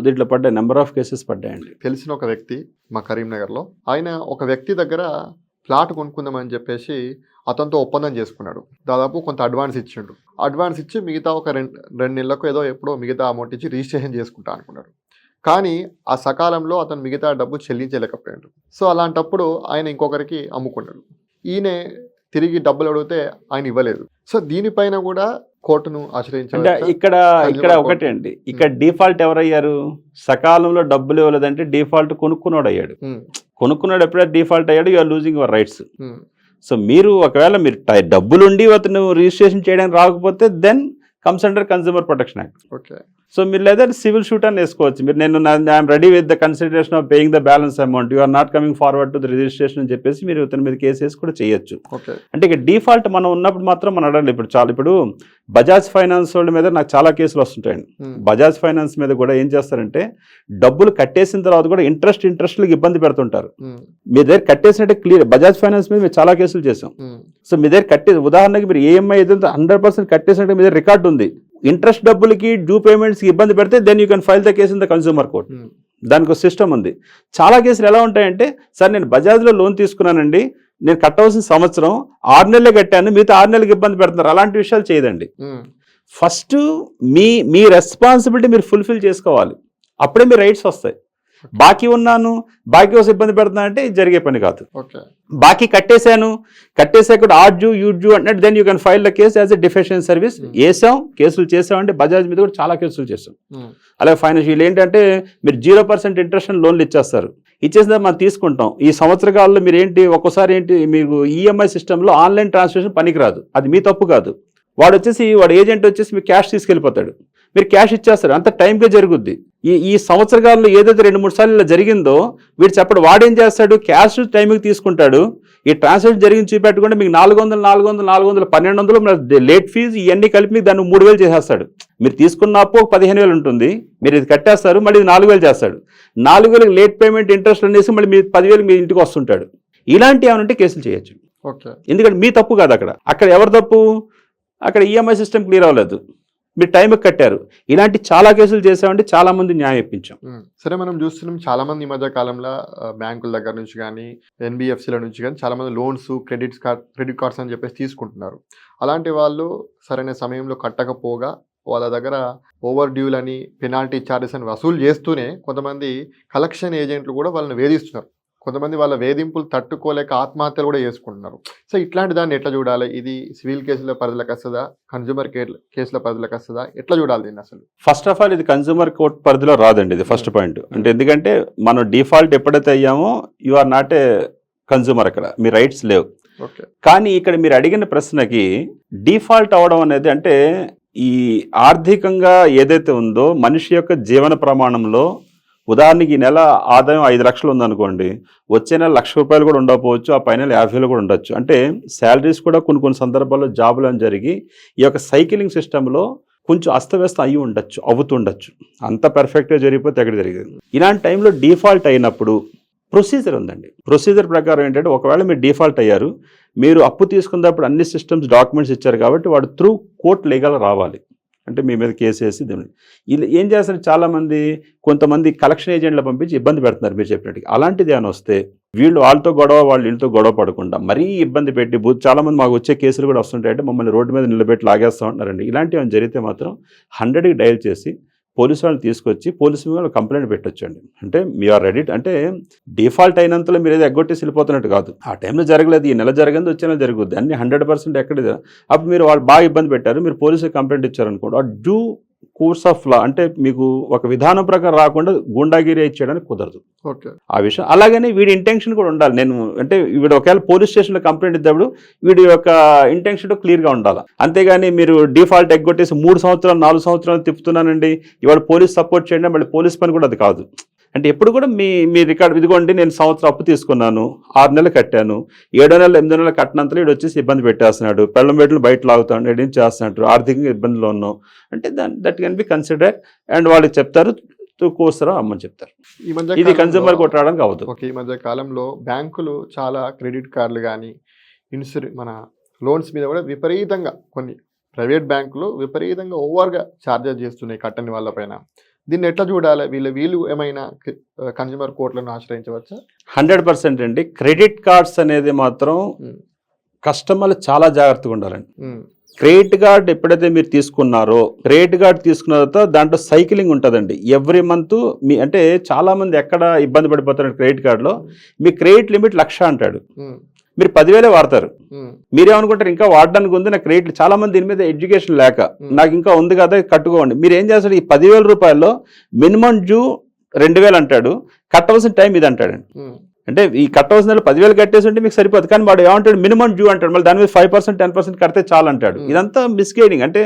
దీంట్లో పడ్డాయి, నెంబర్ ఆఫ్ కేసెస్ పడ్డాయండి. తెలిసిన ఒక వ్యక్తి మా కరీంనగర్లో, ఆయన ఒక వ్యక్తి దగ్గర ప్లాట్ కొనుక్కుందామని చెప్పేసి అతనితో ఒప్పందం చేసుకున్నాడు. దాదాపు కొంత అడ్వాన్స్ ఇచ్చిండు. అడ్వాన్స్ ఇచ్చి మిగతా ఒక రెండు నెలలకు ఏదో ఎప్పుడో మిగతా అమౌంట్ ఇచ్చి రిజిస్ట్రేషన్ చేసుకుంటా అనుకున్నాడు. కానీ ఆ సకాలంలో అతను మిగతా డబ్బు చెల్లించలేకపోయాడు. సో అలాంటప్పుడు ఆయన ఇంకొకరికి అమ్ముకున్నాడు. ఈయన తిరిగి డబ్బులు అడిగితే ఆయన ఇవ్వలేదు. సో దీనిపైన కూడా కోర్టును ఆశ్రయించాలి. ఇక్కడ ఒకటే అండి, ఇక్కడ డిఫాల్ట్ ఎవరయ్యారు? సకాలంలో డబ్బులు ఇవ్వలేదంటే డిఫాల్ట్ కొనుక్కున్నాడు అయ్యాడు. కొనుక్కున్నాడు ఎప్పుడైతే డిఫాల్ట్ అయ్యాడు, you are losing your rights. So మీరు ఒకవేళ మీరు డబ్బులుండి అతను రిజిస్ట్రేషన్ చేయడానికి రాకపోతే then comes under consumer protection act. Okay. So మీరు లేదా సివిల్ షూట్ అని వేసుకోవచ్చు. మీరు I'm ready with the consideration of paying the balance amount, you are not coming forward to the registration అని చెప్పేసి మీరు ఇతని మీద కేసెస్ కూడా చేయొచ్చు. అంటే ఇక డిఫాల్ట్ మనం ఉన్నప్పుడు మాత్రం మనం అడగండి. ఇప్పుడు బజాజ్ ఫైనాన్స్ వాళ్ళ మీద నాకు చాలా కేసులు వస్తుంటాయండి. బజాజ్ ఫైనాన్స్ మీద కూడా ఏం చేస్తారంటే డబ్బులు కట్టేసిన తర్వాత కూడా ఇంట్రెస్ట్లకు ఇబ్బంది పెడుతుంటారు. మీ దగ్గర కట్టేసినట్టే క్లియర్. బజాజ్ ఫైనాన్స్ మీద మేము చాలా కేసులు చేసాం. సో మీ దగ్గర ఉదాహరణకి మీరు EMI ఏదైతే 100% కట్టేసినట్టు మీ దగ్గర రికార్డు ఉంది, ఇంట్రెస్ట్ డబ్బులకి డ్యూ పేమెంట్స్కి ఇబ్బంది పెడితే then you can file the case in the consumer court. దానికి ఒక సిస్టమ్ ఉంది. చాలా కేసులు ఎలా ఉంటాయంటే, సార్ నేను బజాజ్లో లోన్ తీసుకున్నానండి, నేను కట్టవలసిన సంవత్సరం 6 నెలలే కట్టాను, మిగతా 6 నెలలకు ఇబ్బంది పెడుతున్నారు. అలాంటి విషయాలు చేయదండి. ఫస్ట్ మీ రెస్పాన్సిబిలిటీ మీరు ఫుల్ఫిల్ చేసుకోవాలి, అప్పుడే మీ రైట్స్ వస్తాయి. బాకీ బాకీ కోసం ఇబ్బంది పెడుతున్నా అంటే ఇది జరిగే పని కాదు. బాకీ కట్టేసాక ఆర్జు యూజు అంటే then you can file the case as a defection service. కేసులు చేసామంటే బజాజ్ మీద కూడా చాలా కేసులు చేసాం. అలాగే ఫైనాన్షియల్ ఏంటంటే మీరు 0% ఇంట్రెస్ట్ లోన్లు ఇచ్చేస్తారు, ఇచ్చేసిన మనం తీసుకుంటాం. ఈ సంవత్సర కాలంలో మీరు ఒక్కోసారి మీకు EMI సిస్టంలో ఆన్లైన్ ట్రాన్సాక్షన్ పనికిరాదు, అది మీ తప్పు కాదు. వాడు ఏజెంట్ వచ్చేసి మీకు క్యాష్ తీసుకెళ్ళిపోతాడు, మీరు క్యాష్ ఇచ్చేస్తారు, అంత టైంకే జరుగుద్ది. ఈ సంవత్సర కాలంలో ఏదైతే 2-3 సార్లు ఇలా జరిగిందో వీడు చెప్పడు. వాడేం చేస్తాడు, క్యాష్ టైంకి తీసుకుంటాడు, ఈ ట్రాన్సాక్షన్ జరిగింది చూపెట్టకుండా మీకు 400, 1200 లేట్ ఫీజు ఇవన్నీ కలిపి మీకు దాన్ని 3000 చేసేస్తాడు. మీరు తీసుకున్న అప్పు 15,000 ఉంటుంది, మీరు ఇది కట్టేస్తారు, మళ్ళీ ఇది 4,000 చేస్తాడు. 4,000 లేట్ పేమెంట్ ఇంట్రెస్ట్ అనేసి మళ్ళీ మీ 10,000 మీ ఇంటికి వస్తుంటాడు. ఇలాంటి ఏమంటే కేసులు చేయొచ్చు. ఎందుకంటే మీ తప్పు కాదు, అక్కడ ఎవరి తప్పు, అక్కడ EMI సిస్టమ్ క్లియర్ అవ్వలేదు, మీరు టైంకి కట్టారు. ఇలాంటి చాలా కేసులు చేసామంటే చాలా మంది న్యాయం ఇప్పించాం. సరే, మనం చూస్తున్నాం చాలా మంది ఈ మధ్య కాలంలో బ్యాంకుల దగ్గర నుంచి కానీ NBFCల నుంచి కానీ చాలా మంది లోన్స్, క్రెడిట్ కార్డ్స్ అని చెప్పేసి తీసుకుంటున్నారు. అలాంటి వాళ్ళు సరైన సమయంలో కట్టకపోగా వాళ్ళ దగ్గర ఓవర్ డ్యూలని, పెనాల్టీ ఛార్జెస్ అని వసూలు చేస్తూనే కొంతమంది కలెక్షన్ ఏజెంట్లు కూడా వాళ్ళని వేధిస్తున్నారు. కొంతమంది వాళ్ళ వేధింపులు తట్టుకోలేక ఆత్మహత్యలు కూడా చేసుకుంటున్నారు. సో ఇట్లాంటి దాన్ని ఎట్లా చూడాలి? ఇది సివిల్ కేసుల పరిధిలోకి వస్తుందా, కన్జ్యూమర్ కేసుల పరిధిలోకి వస్తుందా, ఎట్లా చూడాలి దీన్ని అసలు? ఫస్ట్ ఆఫ్ ఆల్ ఇది కన్జ్యూమర్ కోర్ట్ పరిధిలో రాదండి, ఇది ఫస్ట్ పాయింట్. అంటే ఎందుకంటే మనం డిఫాల్ట్ ఎప్పుడైతే అయ్యామో you are not a consumer, అక్కడ మీ రైట్స్ లేవు. ఓకే. కానీ ఇక్కడ మీరు అడిగిన ప్రశ్నకి డిఫాల్ట్ అవ్వడం అనేది అంటే ఈ ఆర్థికంగా ఏదైతే ఉందో మనిషి యొక్క జీవన ప్రమాణంలో, ఉదాహరణకి ఈ నెల ఆదాయం 5 లక్షలు ఉందనుకోండి, వచ్చే నెల 1,00,000 రూపాయలు కూడా ఉండకపోవచ్చు, ఆ పైన 50,000 కూడా ఉండొచ్చు. అంటే శాలరీస్ కూడా కొన్ని సందర్భాల్లో జాబులు అని జరిగి ఈ యొక్క సైకిలింగ్ సిస్టంలో కొంచెం అస్తవ్యస్తం అవుతుండొచ్చు. అంత పర్ఫెక్ట్గా జరిగిపోతే ఎక్కడ జరిగేది. ఇలాంటి టైంలో డిఫాల్ట్ అయినప్పుడు ప్రొసీజర్ ఉందండి. ప్రొసీజర్ ప్రకారం ఏంటంటే, ఒకవేళ మీరు డిఫాల్ట్ అయ్యారు, మీరు అప్పు తీసుకున్నప్పుడు అన్ని సిస్టమ్స్ డాక్యుమెంట్స్ ఇచ్చారు కాబట్టి వాడు త్రూ కోర్ట్ లీగల్ రావాలి. అంటే మీ మీద కేసు వేసి వీళ్ళు ఏం చేస్తారు, చాలామంది కొంతమంది కలెక్షన్ ఏజెంట్లు పంపించి ఇబ్బంది పెడుతున్నారు మీరు చెప్పినట్టుగా. అలాంటిది ఏమైనా వస్తే వీళ్ళు వాళ్ళతో గొడవ, వాళ్ళు వీళ్ళతో గొడవ పడకుండా మరీ ఇబ్బంది పెట్టి చాలామంది మాకు వచ్చే కేసులు కూడా వస్తుంటాయంటే మమ్మల్ని రోడ్డు మీద నిలబెట్టి లాగేస్తూ ఉంటున్నారండి. ఇలాంటివి ఏమైనా జరిగితే మాత్రం 100కి డయల్ చేసి పోలీసు వాళ్ళని తీసుకొచ్చి పోలీసు వాళ్ళు కంప్లైంట్ పెట్టొచ్చండి. అంటే మీ ఆర్ రెడీ. అంటే డిఫాల్ట్ అయినంతలో మీరు ఏదో ఎగ్గొట్టేసి వెళ్ళిపోతున్నట్టు కాదు. ఆ టైంలో జరగలేదు, ఈ నెల జరిగింది, వచ్చే నెల జరుగుద్ది, అన్ని 100% ఎక్కడ. అప్పుడు మీరు వాళ్ళు బాగా ఇబ్బంది పెట్టారు, మీరు పోలీసుకి కంప్లైంట్ ఇచ్చారనుకోండి, ఆ డ్యూ కోర్స్ ఆఫ్ లా, అంటే మీకు ఒక విధానం ప్రకారం రాకుండా గుండాగిరి ఇచ్చేయడానికి కుదరదు. ఓకే. ఆ విషయం అలాగనే వీడి ఇంటెన్షన్ కూడా ఉండాలి. నేను అంటే వీడు ఒకవేళ పోలీస్ స్టేషన్లో కంప్లైంట్ ఇద్దాడు వీడి యొక్క ఇంటెన్షన్ క్లియర్గా ఉండాలి. అంతేగాని మీరు డిఫాల్ట్ ఎగ్గొట్టేసి 3 సంవత్సరాలు 4 సంవత్సరాలు తిప్పుతున్నానండి, ఇవాళ పోలీస్ సపోర్ట్ చేయండి, మళ్ళీ పోలీస్ పని కూడా అది కాదు. అంటే ఎప్పుడు కూడా మీ రికార్డు, ఇదిగోండి నేను సంవత్సరం అప్పు తీసుకున్నాను, 6 నెలలు కట్టాను, 7 నెలలు 8 నెలలు కట్టినంతలో వీడు వచ్చేసి ఇబ్బంది పెట్టేస్తున్నాడు, పెళ్ళం బెడ్లు బయట లాగుతాడు, ఏం చేస్తున్నాడు, ఆర్థికంగా ఇబ్బందులు ఉన్నావు అంటే that can be consider. And వాళ్ళకి చెప్తారు కోసరా అమ్మని చెప్తారు. ఇది కన్జ్యూమర్ కోర్టు రావడానికి అవ్వదు. ఓకే. ఈ మధ్య కాలంలో బ్యాంకులు చాలా క్రెడిట్ కార్డులు కానీ మన లోన్స్ మీద కూడా విపరీతంగా, కొన్ని ప్రైవేట్ బ్యాంకులు విపరీతంగా ఓవర్గా ఛార్జెస్ చేస్తున్నాయి కట్టని వాళ్ళపైన. దీన్ని ఎట్లా చూడాలి? వీళ్ళు ఏమైనా కన్జ్యూమర్ కోర్టులను ఆశ్రయించవచ్చా? 100% అండి. క్రెడిట్ కార్డ్స్ అనేది మాత్రం కస్టమర్లు చాలా జాగ్రత్తగా ఉండాలండి. క్రెడిట్ కార్డ్ ఎప్పుడైతే మీరు తీసుకున్నారో, క్రెడిట్ కార్డ్ తీసుకున్న తర్వాత దాంట్లో సైకిలింగ్ ఉంటుందండి. ఎవ్రీ మంత్ మీ అంటే చాలా మంది ఎక్కడ ఇబ్బంది పడిపోతారు, క్రెడిట్ కార్డులో మీ క్రెడిట్ లిమిట్ 1,00,000 అంటాడు, మీరు 10,000 వాడతారు. మీరేమనుకుంటారు ఇంకా వాడడానికి ఉంది, నాకు క్రెడిట్. చాలా మంది దీని మీద ఎడ్యుకేషన్ లేక నాకు ఇంకా ఉంది కదా కట్టుకోండి. మీరు ఏం చేస్తారు, ఈ 10,000 రూపాయల్లో మినిమం డ్యూ 2,000 అంటాడు, కట్టవలసిన టైం ఇది అంటాడండి. అంటే ఈ కట్టవలసిన 10,000 కట్టేసి ఉంటే మీకు సరిపోదు, కానీ వాడు ఏమంటాడు మినిమం డ్యూ అంటాడు, మళ్ళీ దాని మీద 5% 10% కడితే చాలు అంటాడు. ఇదంతా మిస్గైడింగ్. అంటే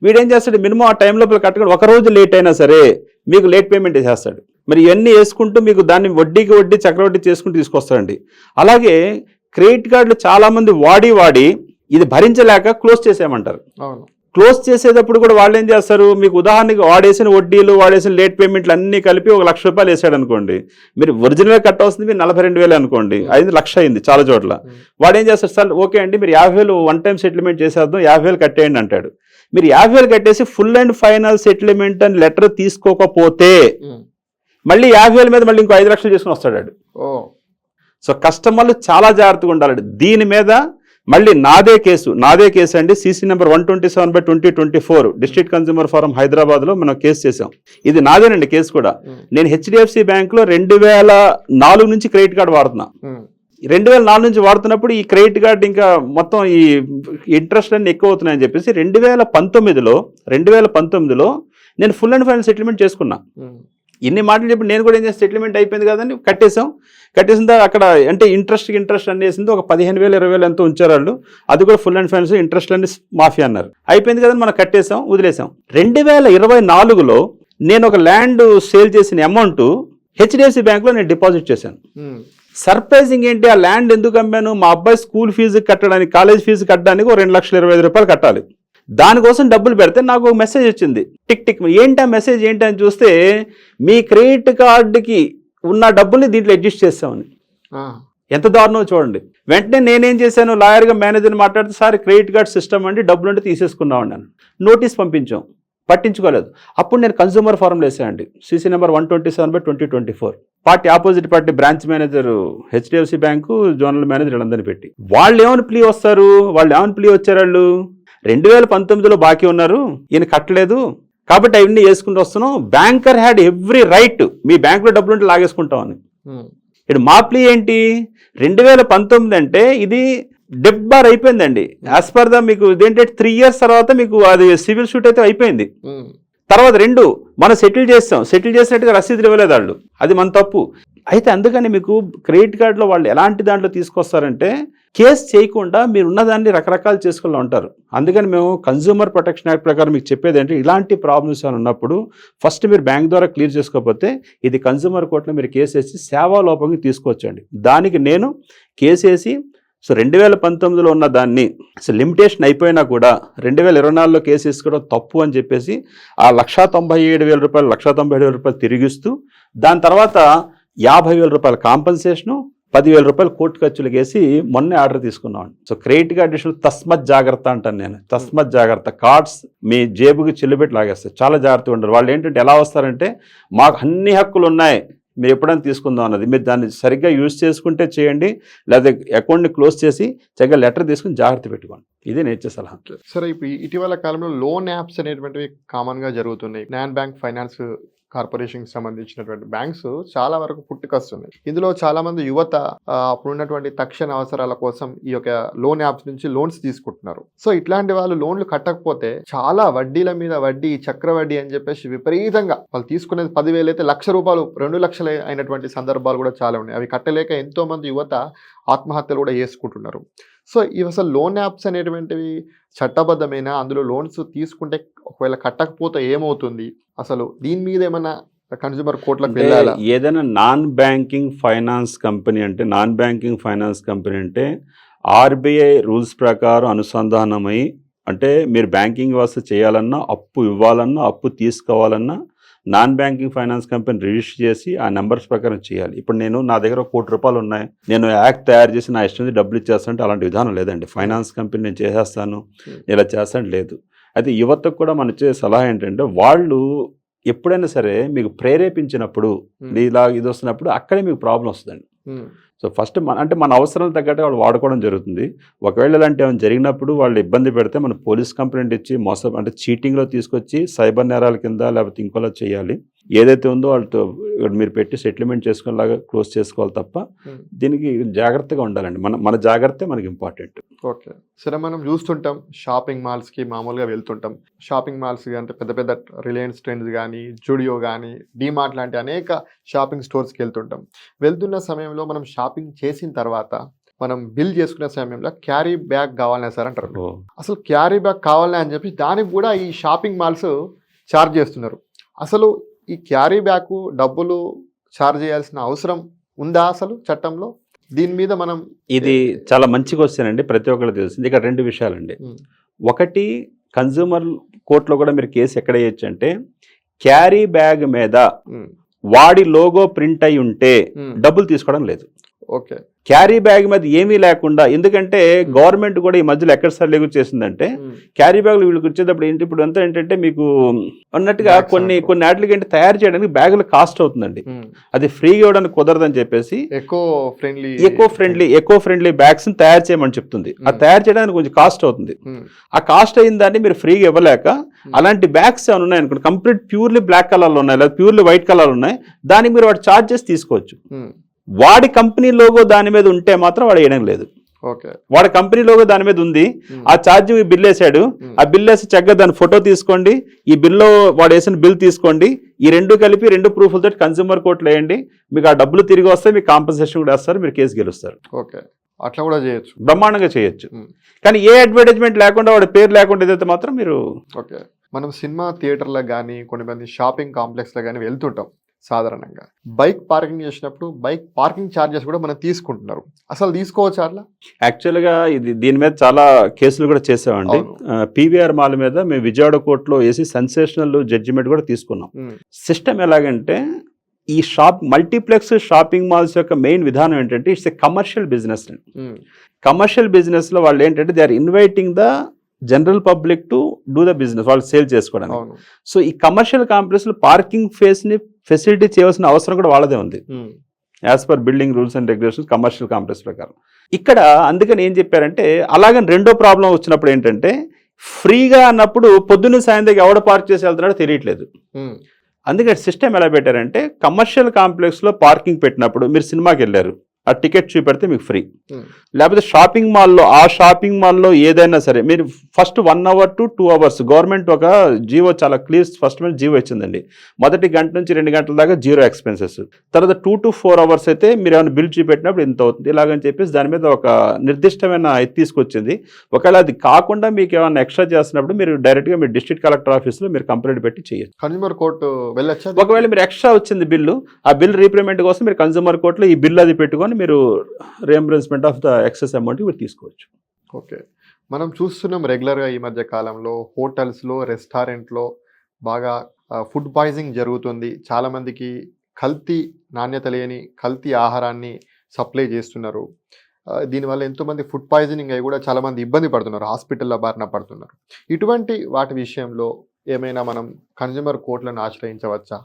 వీడేం చేస్తాడు, మినిమం ఆ టైం లోపల కట్టకుండా ఒక రోజు లేట్ అయినా సరే మీకు లేట్ పేమెంట్ వేసేస్తాడు. మరి ఇవన్నీ వేసుకుంటూ మీకు దాన్ని వడ్డీకి వడ్డీ చక్రవడ్డీ చేసుకుంటూ తీసుకొస్తాడండి. అలాగే క్రెడిట్ కార్డులు చాలా మంది వాడి ఇది భరించలేక క్లోజ్ చేసేయమంటారు. క్లోజ్ చేసేటప్పుడు కూడా వాళ్ళు ఏం చేస్తారు, మీకు ఉదాహరణకి వాడేసిన వడ్డీలు, వాడేసిన లేట్ పేమెంట్లు అన్నీ కలిపి 1,00,000 రూపాయలు వేసాడు అనుకోండి, మీరు ఒరిజినల్గా కట్టవలసింది మీరు 42,000 అనుకోండి, 1,00,000 అయింది చాలా చోట్ల. వాడు ఏం చేస్తారు, సార్ ఓకే అండి మీరు 50,000 వన్ టైం సెటిల్మెంట్ చేసేద్దాం, 50,000 కట్టేయండి అంటాడు. మీరు 50,000 కట్టేసి ఫుల్ అండ్ ఫైనల్ సెటిల్మెంట్ అని లెటర్ తీసుకోకపోతే మళ్ళీ 50,000 మీద మళ్ళీ ఇంకో 5 లక్షలు చేసుకుని వస్తాడు. సో కస్టమర్లు చాలా జాగ్రత్తగా ఉండాలండి దీని మీద. మళ్ళీ నాదే కేసు అండి, CC number 127/2024 district consumer forum హైదరాబాద్లో మనం కేసు చేసాం. ఇది నాదేనండి కేసు కూడా. నేను హెచ్డిఎఫ్సి బ్యాంక్లో 2004 నుంచి క్రెడిట్ కార్డు వాడుతున్నా. 2004 నుంచి వాడుతున్నప్పుడు ఈ క్రెడిట్ కార్డు ఇంకా మొత్తం ఈ ఇంట్రెస్ట్ అన్ని ఎక్కువ అవుతున్నాయని చెప్పేసి 2019లో నేను ఫుల్ అండ్ ఫైనల్ సెటిల్మెంట్ చేసుకున్నా. ఇన్ని మాటలు చెప్పి నేను కూడా ఏం చేసి సెటిల్మెంట్ అయిపోయింది కదండి, కట్టేసిన తర్వాత అక్కడ అంటే ఇంట్రెస్ట్ అన్ని వేసింది ఒక 15,000 20,000 ఎంతో ఉంచారు వాళ్ళు. అది కూడా ఫుల్ అండ్ ఫైనల్స్ ఇంట్రెస్ట్ అన్ని మాఫీ అన్నారు. అయిపోయింది కదండి, మనం కట్టేసాం, వదిలేసాం. 2024లో నేను ఒక ల్యాండ్ సేల్ చేసిన అమౌంట్ హెచ్డిఎఫ్సి బ్యాంక్లో నేను డిపాజిట్ చేశాను. సర్ప్రైజింగ్ ఏంటి, ఆ ల్యాండ్ ఎందుకు అమ్మాను, మా అబ్బాయి స్కూల్ ఫీజు కట్టడానికి, కాలేజ్ ఫీజు కట్టడానికి ఒక 2,25,000 రూపాయలు కట్టాలి. దానికోసం డబ్బులు పెడితే నాకు ఒక మెసేజ్ వచ్చింది, టిక్ టిక్. ఏంటి ఆ మెసేజ్ ఏంటి అని చూస్తే, మీ క్రెడిట్ కార్డుకి ఉన్న డబ్బుల్ని దీంట్లో అడ్జస్ట్ చేస్తామని. ఎంత దారుణం చూడండి. వెంటనే నేనేం చేశాను, లాయర్గా మేనేజర్ని మాట్లాడితే, సార్ క్రెడిట్ కార్డ్ సిస్టమ్ అండి, డబ్బులు అంటే తీసేసుకున్నాం అన్నాను. నోటీస్ పంపించాం, పట్టించుకోలేదు. అప్పుడు నేను కన్జ్యూమర్ ఫోరంలో వేసానండి, CC number 127/2024. Opposite party branch manager HDFC bank zonal manager వీళ్ళందరినీ పెట్టి, వాళ్ళు ఏమైనా ప్లీ వచ్చారు, 2019లో బాకీ ఉన్నారు, ఈయన కట్టలేదు కాబట్టి అవన్నీ వేసుకుంటూ వస్తున్నాం. బ్యాంకర్ హ్యాడ్ ఎవ్రీ రైట్ మీ బ్యాంకులో డబ్బులు ఉంటే లాగేసుకుంటామని. ఇప్పుడు మా ప్లీ ఏంటి, 2019 అంటే ఇది డెబ్ బార్ అయిపోయిందండి. యాజ్ పర్ ద మీకు ఇదేంటంటే 3 years తర్వాత మీకు అది సివిల్ సూట్ అయితే అయిపోయింది. తర్వాత మనం సెటిల్ చేసినట్టుగా రసీదులు ఇవ్వలేదు వాళ్ళు, అది మన తప్పు. అయితే అందుకని మీకు క్రెడిట్ కార్డులో వాళ్ళు ఎలాంటి దాంట్లో తీసుకొస్తారంటే కేసు చేయకుండా మీరు ఉన్నదాన్ని రకరకాలు చేసుకుని ఉంటారు. అందుకని మేము కన్జ్యూమర్ ప్రొటెక్షన్ యాక్ట్ ప్రకారం మీకు చెప్పేది అంటే ఇలాంటి ప్రాబ్లమ్స్ అని ఉన్నప్పుడు ఫస్ట్ మీరు బ్యాంక్ ద్వారా క్లియర్ చేసుకోకపోతే ఇది కన్జ్యూమర్ కోర్టులో మీరు కేసు వేసి సేవాలోపంగా తీసుకొచ్చండి. దానికి నేను కేసు వేసి 2019లో ఉన్న దాన్ని లిమిటేషన్ అయిపోయినా కూడా 2024లో కేసు వేసుకోవడం తప్పు అని చెప్పేసి ఆ 1,97,000 రూపాయలు 1,97,000 రూపాయలు తిరిగిస్తూ దాని తర్వాత 50,000 రూపాయల కాంపన్సేషను 10,000 రూపాయలు కోర్టు ఖర్చులకు వేసి మొన్నే ఆర్డర్ తీసుకున్నాం. సో క్రెడిట్ కార్డ్ విషయంలో తస్మత్ జాగ్రత్త అంటాను నేను, తస్మత్ జాగ్రత్త. కార్డ్స్ మీ జేబుకి చిల్లుబెట్టి లాగేస్తారు, చాలా జాగ్రత్తగా ఉండరు. వాళ్ళు ఏంటంటే ఎలా వస్తారంటే మాకు అన్ని హక్కులు ఉన్నాయి మీరు ఎప్పుడైనా తీసుకుందాం అన్నది, మీరు దాన్ని సరిగ్గా యూజ్ చేసుకుంటే చేయండి, లేదా అకౌంట్ని క్లోజ్ చేసి చక్కగా లెటర్ తీసుకుని జాగ్రత్త పెట్టుకోండి. ఇది నేను ఇచ్చే సలహా. సరే, ఇప్పుడు ఇటీవల కాలంలో లోన్ యాప్స్ అనేటువంటివి కామన్గా జరుగుతున్నాయి. నాన్ బ్యాంక్ ఫైనాన్స్ కార్పొరేషన్కి సంబంధించినటువంటి బ్యాంక్స్ చాలా వరకు పుట్టుకొస్తున్నాయి. ఇందులో చాలా మంది యువత అప్పుడున్నటువంటి తక్షణ అవసరాల కోసం ఈ యొక్క లోన్ యాప్స్ నుంచి లోన్స్ తీసుకుంటున్నారు. సో ఇట్లాంటి వాళ్ళు లోన్లు కట్టకపోతే చాలా వడ్డీల మీద వడ్డీ, చక్రవడ్డీ అని చెప్పేసి విపరీతంగా వాళ్ళు తీసుకునేది 10,000 అయితే ₹1,00,000 2 లక్షలు అయినటువంటి సందర్భాలు కూడా చాలా ఉన్నాయి. అవి కట్టలేక ఎంతో మంది యువత ఆత్మహత్యలు కూడా చేసుకుంటున్నారు. సో ఇవి అసలు లోన్ యాప్స్ అనేటువంటివి చట్టబద్ధమైన, అందులో లోన్స్ తీసుకుంటే ఒకవేళ కట్టకపోతే ఏమవుతుంది, అసలు దీని మీద ఏమైనా కన్జ్యూమర్ కోర్టులకు వెళ్ళాలా? ఏదైనా నాన్ బ్యాంకింగ్ ఫైనాన్స్ కంపెనీ అంటే ఆర్బీఐ రూల్స్ ప్రకారం అనుసంధానమై, అంటే మీరు బ్యాంకింగ్ వ్యవస్థ చేయాలన్నా, అప్పు ఇవ్వాలన్నా, అప్పు తీసుకోవాలన్నా non banking finance company register చేసి ఆ నెంబర్స్ ప్రకారం చేయాలి. ఇప్పుడు నా దగ్గర ₹1,00,00,000 ఉన్నాయి, నేను యాక్ట్ తయారు చేసి నా ఇష్టం డబ్బులు ఇచ్చేస్తానంటే అలాంటి విధానం లేదండి. ఫైనాన్స్ కంపెనీ నేను చేసేస్తాను, ఇలా చేస్తాను లేదు. అయితే యువతకు కూడా మనం ఇచ్చే సలహా ఏంటంటే వాళ్ళు ఎప్పుడైనా సరే మీకు ప్రేరేపించినప్పుడు ఇలా ఇది వస్తున్నప్పుడు అక్కడే మీకు ప్రాబ్లం వస్తుందండి. సో ఫస్ట్ మన అవసరాలు తగ్గట్టు వాళ్ళు వాడుకోవడం జరుగుతుంది. ఒకవేళ ఇలాంటి ఏమైనా జరిగినప్పుడు వాళ్ళు ఇబ్బంది పెడితే మనం పోలీస్ కంప్లైంట్ ఇచ్చి చీటింగ్లో తీసుకొచ్చి సైబర్ నేరాల కింద లేకపోతే ఇంకోలా చేయాలి. ఏదైతే ఉందో వాళ్ళతో మీరు పెట్టి సెటిల్మెంట్ చేసుకునేలాగా క్లోజ్ చేసుకోవాలి తప్ప దీనికి జాగ్రత్తగా ఉండాలండి. మన జాగ్రత్త మనకి ఇంపార్టెంట్. ఓకే, సరే, మనం చూస్తుంటాం షాపింగ్ మాల్స్కి మామూలుగా వెళ్తుంటాం. షాపింగ్ మాల్స్ అంటే పెద్ద పెద్ద రిలయన్స్ ట్రెండ్స్ కానీ, జూడియో కానీ, డీమార్ట్ లాంటి అనేక షాపింగ్ స్టోర్స్కి వెళ్తున్న సమయంలో మనం షాపింగ్ చేసిన తర్వాత మనం బిల్ చేసుకునే సమయంలో క్యారీ బ్యాగ్ కావాలనే సార్ అంటారు. అసలు క్యారీ బ్యాగ్ కావాలనే అని చెప్పి దానికి కూడా ఈ షాపింగ్ మాల్స్ ఛార్జ్ చేస్తున్నారు. అసలు ఈ క్యారీ బ్యాగ్ డబ్బులు ఛార్జ్ చేయాల్సిన అవసరం ఉందా అసలు చట్టంలో? దీని మీద మనం ఇది చాలా మంచి క్వశ్చన్ అండి, ప్రతి ఒక్కరికి తెలిసింది. ఇక్కడ 2 విషయాలండి. ఒకటి, కన్జ్యూమర్ కోర్టులో కూడా మీరు కేసు ఎక్కడ వేయచ్చు అంటే క్యారీ బ్యాగ్ మీద వాడి లోగో ప్రింట్ అయి ఉంటే డబ్బులు తీసుకోవడం లేదు. ఓకే, క్యారీ బ్యాగ్ మీద ఏమీ లేకుండా, ఎందుకంటే గవర్నమెంట్ కూడా ఈ మధ్యలో ఎక్కడ సర్లేగు చేసిందంటే క్యారీ బ్యాగులు వీళ్ళకి వచ్చేటప్పుడు ఇప్పుడు అంతా ఏంటంటే మీకు అన్నట్టుగా కొన్ని వాటికి తయారు చేయడానికి బ్యాగులు కాస్ట్ అవుతుందండి. అది ఫ్రీగా ఇవ్వడానికి కుదరదని చెప్పేసి ఎకో ఫ్రెండ్లీ బ్యాగ్స్ తయారు చేయమని చెప్తుంది. అది తయారు చేయడానికి కొంచెం కాస్ట్ అవుతుంది. ఆ కాస్ట్ అయిన దాన్ని మీరు ఫ్రీగా ఇవ్వలేక అలాంటి బ్యాగ్స్ ఏమైనా ఉన్నాయి అనుకోండి, కంప్లీట్ ప్యూర్లీ బ్లాక్ కలర్లో ఉన్నాయి లేదా ప్యూర్లీ వైట్ కలర్ ఉన్నాయి, దానికి మీరు వాటి ఛార్జ్ చేసి తీసుకోవచ్చు. వాడి కంపెనీ లోగో దాని మీద ఉంటే మాత్రం వాడు వేయడం లేదు. వాడి కంపెనీ లోగో దాని మీద ఉంది, ఆ ఛార్జ్ బిల్ వేసాడు, ఆ బిల్ వేసి చక్కగా దాని ఫోటో తీసుకోండి, ఈ బిల్లో వాడు వేసిన బిల్ తీసుకోండి, ఈ 2 కలిపి 2 ప్రూఫ్లతో కన్స్యూమర్ కోర్టులో వేయండి, మీకు ఆ డబ్బులు తిరిగి వస్తాయి, మీకు కాంపన్సేషన్ కూడా వేస్తారు, మీరు కేసు గెలుస్తారు. ఓకే, అట్లా కూడా చేయొచ్చు, బ్రహ్మాండంగా చేయొచ్చు. కానీ ఏ అడ్వర్టైజ్మెంట్ లేకుండా వాడి పేరు లేకుండా ఏదైతే మాత్రం మీరు. ఓకే, మనం సినిమా థియేటర్లకు కానీ, కొన్ని మంది షాపింగ్ కాంప్లెక్స్లో కానీ వెళ్తుంటాం. సాధారణంగా బైక్ పార్కింగ్ చేసినప్పుడు బైక్ పార్కింగ్ ఛార్జెస్ కూడా మనం తీసుకుంటున్నారు. అసలు తీసుకోవచ్చు అట్లా? యాక్చువల్గా దీని మీద చాలా కేసులు కూడా చేసామండి. పీవీఆర్ మాల్ మీద మేము విజయవాడ కోర్టులో వేసి సెన్సేషనల్ జడ్జిమెంట్ కూడా తీసుకున్నాం. సిస్టమ్ ఎలాగంటే ఈ మల్టీప్లెక్స్ షాపింగ్ మాల్స్ యొక్క మెయిన్ విధానం ఏంటంటే it's a commercial business. Commercial business లో వాళ్ళు ఏంటంటే they are inviting the general public to do the business, వాళ్ళు సేల్ చేసుకోవడానికి. సో ఈ కమర్షియల్ కాంప్లెక్స్ లో పార్కింగ్ ఫేస్ ని ఫెసిలిటీ చేయవలసిన అవసరం కూడా వాళ్ళదే ఉంది, as per building rules and regulations commercial complex ప్రకారం. ఇక్కడ అందుకని ఏం చెప్పారంటే, అలాగని రెండో ప్రాబ్లం వచ్చినప్పుడు ఏంటంటే ఫ్రీగా అన్నప్పుడు పొద్దున్న సాయంత్రం ఎవడ పార్క్ చేసి వెళ్తున్నాడో తెలియట్లేదు. అందుకని సిస్టమ్ ఎలా పెట్టారంటే కమర్షియల్ కాంప్లెక్స్ లో పార్కింగ్ పెట్టినప్పుడు మీరు సినిమాకి వెళ్ళారు, ఆ టికెట్ చూపెడితే మీకు ఫ్రీ. Hmm. లేకపోతే షాపింగ్ మాల్లో ఏదైనా సరే మీరు first 1 hour to 2 hours government ఒక జీవో చాలా క్లియర్ ఫస్ట్ జీవో ఇచ్చిందండి. మొదటి గంట నుంచి 2 గంటల దాకా 0 ఎక్స్పెన్సెస్. తర్వాత 2 to 4 hours అయితే మీరు ఏమైనా బిల్ చూపెట్టినప్పుడు ఇంత అవుతుంది ఇలాగని చెప్పేసి దాని మీద ఒక నిర్దిష్టమైన ఇది తీసుకొచ్చింది. ఒకవేళ అది కాకుండా మీకు ఏమైనా ఎక్స్ట్రా చేస్తున్నప్పుడు మీరు డైరెక్ట్గా మీ డిస్ట్రిక్ట్ కలెక్టర్ ఆఫీస్లో మీరు కంప్లైంట్ పెట్టి చేయొచ్చు. కన్జ్యూమర్ కోర్టు వెళ్ళొచ్చా? ఒకవేళ మీరు ఎక్స్ట్రా వచ్చింది బిల్లు, ఆ బిల్ రీపేమెంట్ కోసం మీరు కన్జ్యూమర్ కోర్టులో ఈ బిల్ అది పెట్టుకొని మీరు reimbursement of the excess amount మీరు తీసుకోవచ్చు. ఓకే, మనం చూస్తున్నాం రెగ్యులర్గా ఈ మధ్య కాలంలో హోటల్స్లో, రెస్టారెంట్లో బాగా ఫుడ్ పాయిజనింగ్ జరుగుతుంది. చాలామందికి కల్తీ, నాణ్యత లేని కల్తీ ఆహారాన్ని సప్లై చేస్తున్నారు. దీనివల్ల ఎంతోమంది ఫుడ్ పాయిజనింగ్ అయ్యి కూడా చాలామంది ఇబ్బంది పడుతున్నారు, హాస్పిటల్లో బారిన పడుతున్నారు. ఇటువంటి వాటి విషయంలో ఏమైనా మనం కన్జ్యూమర్ కోర్టులను ఆశ్రయించవచ్చా?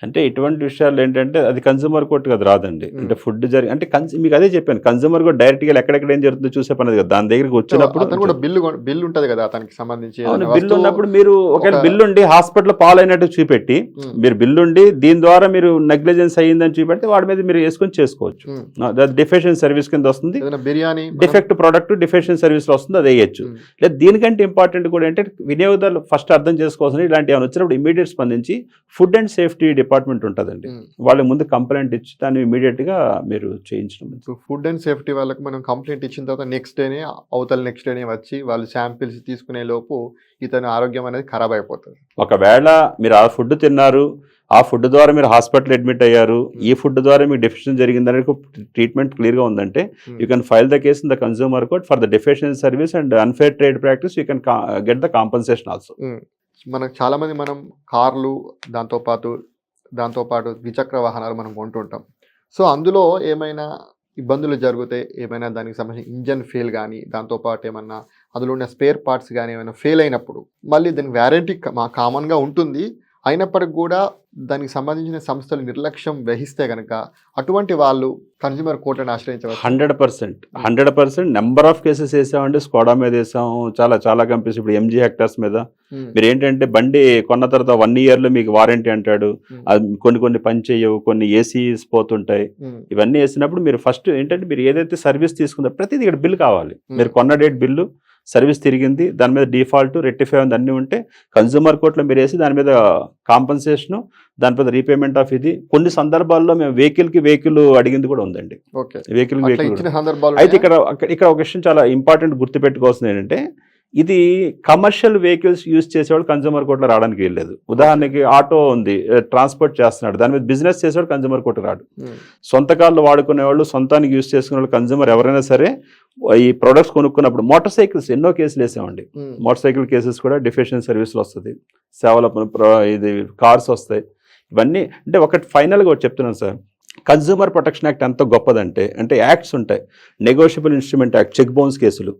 అంటే ఇటువంటి విషయాలు ఏంటంటే అది కన్జ్యూమర్ కోర్టుకి అది రాదండి. అంటే ఫుడ్ అంటే మీకు అదే చెప్పాను, కన్జ్యూమర్ కోర్టు డైరెక్ట్గా ఎక్కడెక్కడ ఏం జరుగుతుందో చూసే పని కదా. దాని దగ్గరికి వచ్చినప్పుడు బిల్లు ఉంటుంది కదా అతనికి సంబంధించి. బిల్లు ఉన్నప్పుడు మీరు ఒకవేళ బిల్లు ఉండి హాస్పిటల్ పాలైనట్టు చూపెట్టి మీరు బిల్లు ఉండి దీని ద్వారా మీరు నెగ్లిజెన్స్ అయ్యిందని చూపెడితే వాడి మీద మీరు వేసుకొని చేసుకోవచ్చు. డిఫెక్షన్ సర్వీస్ కింద వస్తుంది. Biryani defect product defection service లో వస్తుంది, అది వేయచ్చు. లేదా దీనికంటే ఇంపార్టెంట్ కూడా ఏంటంటే వినియోగదారులు ఫస్ట్ అర్థం చేసుకోవాల్సిన ఇలాంటి ఏమైనా వచ్చినప్పుడు ఇమీడియట్ స్పందించి ఫుడ్ అండ్ సేఫ్టీ డిపార్ట్మెంట్ ఉంటుందండి, వాళ్ళ ముందు కంప్లైంట్ ఇచ్చి దాన్ని ఇమీడియట్ గా మీరు చేయించడం. ఫుడ్ అండ్ సేఫ్టీ వాళ్ళకి మనం కంప్లైంట్ ఇచ్చిన తర్వాత నెక్స్ట్ డేనే వచ్చి వాళ్ళు శాంపిల్స్ తీసుకునే లోపు ఇతని ఆరోగ్యం అనేది ఖరాబ్ అయిపోతుంది. ఒకవేళ మీరు ఆ ఫుడ్ తిన్నారు, ఆ ఫుడ్ ద్వారా మీరు హాస్పిటల్ అడ్మిట్ అయ్యారు, ఈ ఫుడ్ ద్వారా మీకు డెఫిషియన్ జరిగిందని ట్రీట్మెంట్ క్లియర్గా ఉందంటే you can file the case in the consumer court for the deficient service and unfair trade practice. You can get the compensation also. మనకు చాలామంది మనం కార్లు దాంతోపాటు ద్విచక్ర వాహనాలు మనం కొంటుంటాం. సో అందులో ఏమైనా ఇబ్బందులు జరిగితే, ఏమైనా దానికి సంబంధించిన ఇంజన్ ఫెయిల్ కానీ, దాంతోపాటు ఏమన్నా అందులో ఉన్న స్పేర్ పార్ట్స్ కానీ ఏమైనా ఫెయిల్ అయినప్పుడు మళ్ళీ దానికి వారంటీ కామన్గా ఉంటుంది. అయినప్పటికి కూడా దానికి సంబంధించిన సంస్థలు నిర్లక్ష్యం వహిస్తే కనుక అటువంటి వాళ్ళు కన్జ్యూమర్ కోర్టును ఆశ్రయించవచ్చు. 100% నెంబర్ ఆఫ్ కేసెస్ వేసామండి. స్కోడా మీద వేసాం, చాలా కంపెనీస్. ఇప్పుడు MG హెక్టర్స్ మీద మీరు ఏంటంటే బండి కొన్న తర్వాత 1 year లో మీకు వారంటీ అంటాడు. అది కొన్ని పని చేయవు, కొన్ని ఏసీస్ పోతుంటాయి. ఇవన్నీ వేసినప్పుడు మీరు ఫస్ట్ ఏంటంటే మీరు ఏదైతే సర్వీస్ తీసుకుందో ప్రతిదీ ఇక్కడ బిల్ కావాలి. మీరు కొన్న డేట్ బిల్లు, సర్వీస్ తిరిగింది, దాని మీద డిఫాల్ట్, రెక్టిఫై ఉంది అన్నీ ఉంటే కన్జ్యూమర్ కోర్టులో మీరు వేసి దాని మీద కాంపన్సేషను, దాని మీద రీపేమెంట్ ఆఫ్ ఇది. కొన్ని సందర్భాల్లో మేము వెహికల్ అడిగింది కూడా ఉందండి. వెహికల్ అయితే ఇక్కడ ఒక విషయం చాలా ఇంపార్టెంట్ గుర్తుపెట్టుకోవాల్సింది ఏంటంటే ఇది కమర్షియల్ వెహికల్స్ యూజ్ చేసేవాడు కన్జ్యూమర్ కోర్టులో రావడానికి వెళ్ళలేదు. ఉదాహరణకి ఆటో ఉంది, ట్రాన్స్పోర్ట్ చేస్తున్నాడు, దాని మీద బిజినెస్ చేసేవాడు కన్జ్యూమర్ కోర్టు రాడు. సొంత కార్లు వాడుకునేవాళ్ళు, సొంతానికి యూజ్ చేసుకునే వాళ్ళు కన్జ్యూమర్ ఎవరైనా సరే ఈ ప్రొడక్ట్స్ కొనుక్కున్నప్పుడు మోటార్ సైకిల్స్ ఎన్నో కేసులు వేసామండి. మోటార్ సైకిల్ కేసెస్ కూడా డిఫెక్షన్ సర్వీస్లో వస్తుంది, సేవల ఇది కార్స్ వస్తాయి. ఇవన్నీ అంటే ఒకటి ఫైనల్గా ఒకటి చెప్తున్నాను సార్, కన్జ్యూమర్ ప్రొటెక్షన్ యాక్ట్ ఎంత గొప్పదంటే యాక్ట్స్ ఉంటాయి. Negotiable instrument act, check bounce కేసులు,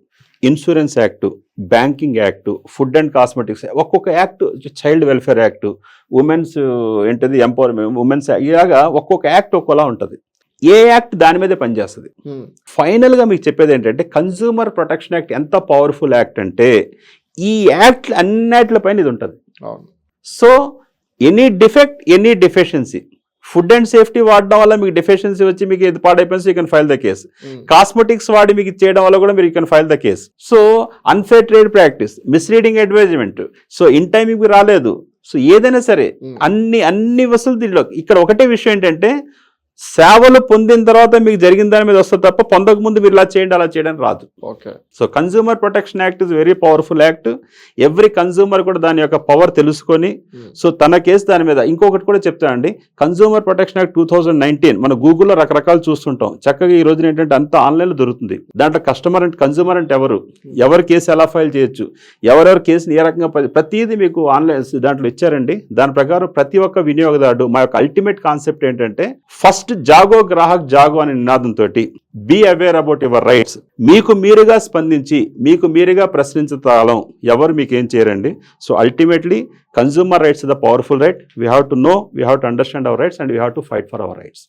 insurance act, banking act, food and cosmetics, ఒక్కొక్క act, child welfare act, women's ఏంటిది ఎంపవర్మెంట్, ఉమెన్స్ ఇలాగా ఒక్కొక్క యాక్ట్ ఒక్కోలా ఉంటుంది. ఏ యాక్ట్ దాని మీదే పనిచేస్తుంది. ఫైనల్గా మీకు చెప్పేది ఏంటంటే కన్జ్యూమర్ ప్రొటెక్షన్ యాక్ట్ ఎంత పవర్ఫుల్ యాక్ట్ అంటే ఈ యాక్ట్ అన్నిటిపైన ఇది ఉంటుంది. So any defect, any deficiency, food and safety వాడడం వల్ల మీకు డెఫిషియన్సీ వచ్చి మీకు ఇది పాడైపోయింది, you can file the case. Cosmetics వాడి మీకు చేయడం వల్ల కూడా మీరు you can file the case. So unfair trade practice, misleading advisement, so in time మీకు రాలేదు, సో ఏదైనా సరే అన్ని వసూలు దీంట్లో. ఇక్కడ ఒకటే విషయం ఏంటంటే సేవలు పొందిన తర్వాత మీకు జరిగిన దాని మీద వస్తుంది తప్ప పొందక ముందు మీరు ఇలా చేయండి అలా చేయడానికి రాదు. So consumer protection act is very powerful act. Every consumer కూడా దాని యొక్క పవర్ తెలుసుకొని సో తన కేసు దాని మీద. ఇంకొకటి కూడా చెప్తానండి, కన్జ్యూమర్ ప్రొటెక్షన్ యాక్ట్ 2019 మన గూగుల్లో రకరకాలు చూస్తుంటాం. చక్కగా ఈ రోజున ఏంటంటే అంతా ఆన్లైన్లో దొరుకుతుంది. దాంట్లో కన్జ్యూమర్ అంటే ఎవరు కేసు ఎలా ఫైల్ చేయొచ్చు, ఎవరెవరు కేసుని ఏ రకంగా ప్రతిదీ మీకు ఆన్లైన్ దాంట్లో ఇచ్చారండి. దాని ప్రకారం ప్రతి ఒక్క వినియోగదారుడు మా యొక్క అల్టిమేట్ కాన్సెప్ట్ ఏంటంటే ఫస్ట్ జాగో గ్రాహక్ జాగో అనే నినాదంతో be aware about your rights. మీకు మీరుగా స్పందించి మీకు మీరుగా ప్రశ్నించతాలం ఎవరు మీకు ఏం చేయరండి. So ultimately consumer rights the powerful right. We have to know, we have to understand our rights and we have to fight for hour rights.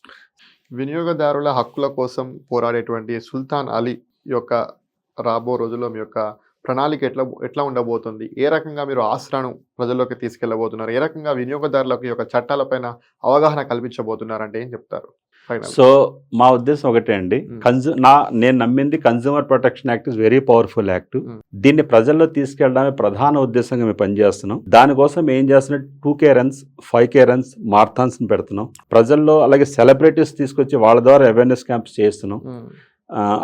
వినియోగదారుల హక్కుల కోసం పోరాడేటువంటి సుల్తాన్ అలీ యొక్క రాబో రోజుల్లో మీ యొక్క ప్రణాళిక ఎట్లా ఉండబోతుంది, ఏ రకంగా మీరు ఆసరాను ప్రజల్లోకి తీసుకెళ్లబోతున్నారు, ఏ రకంగా వినియోగదారులకు యొక్క చట్టాలపైన అవగాహన కల్పించబోతున్నారంటే ఏం చెప్తారు? ఫైనల్. సో మా ఉద్దేశం ఒకటే అండి, నేను నమ్మింది consumer protection act is very powerful act. దీన్ని ప్రజల్లో తీసుకెళ్ళడమే ప్రధాన ఉద్దేశంగా మేము పనిచేస్తున్నాం. దానికోసం ఏం చేస్తున్నాం, 2K runs 5K runs marathons పెడుతున్నాం. ప్రజల్లో అలాగే సెలబ్రిటీస్ తీసుకొచ్చి వాళ్ళ ద్వారా అవేర్నెస్ క్యాంప్స్ చేస్తున్నాం.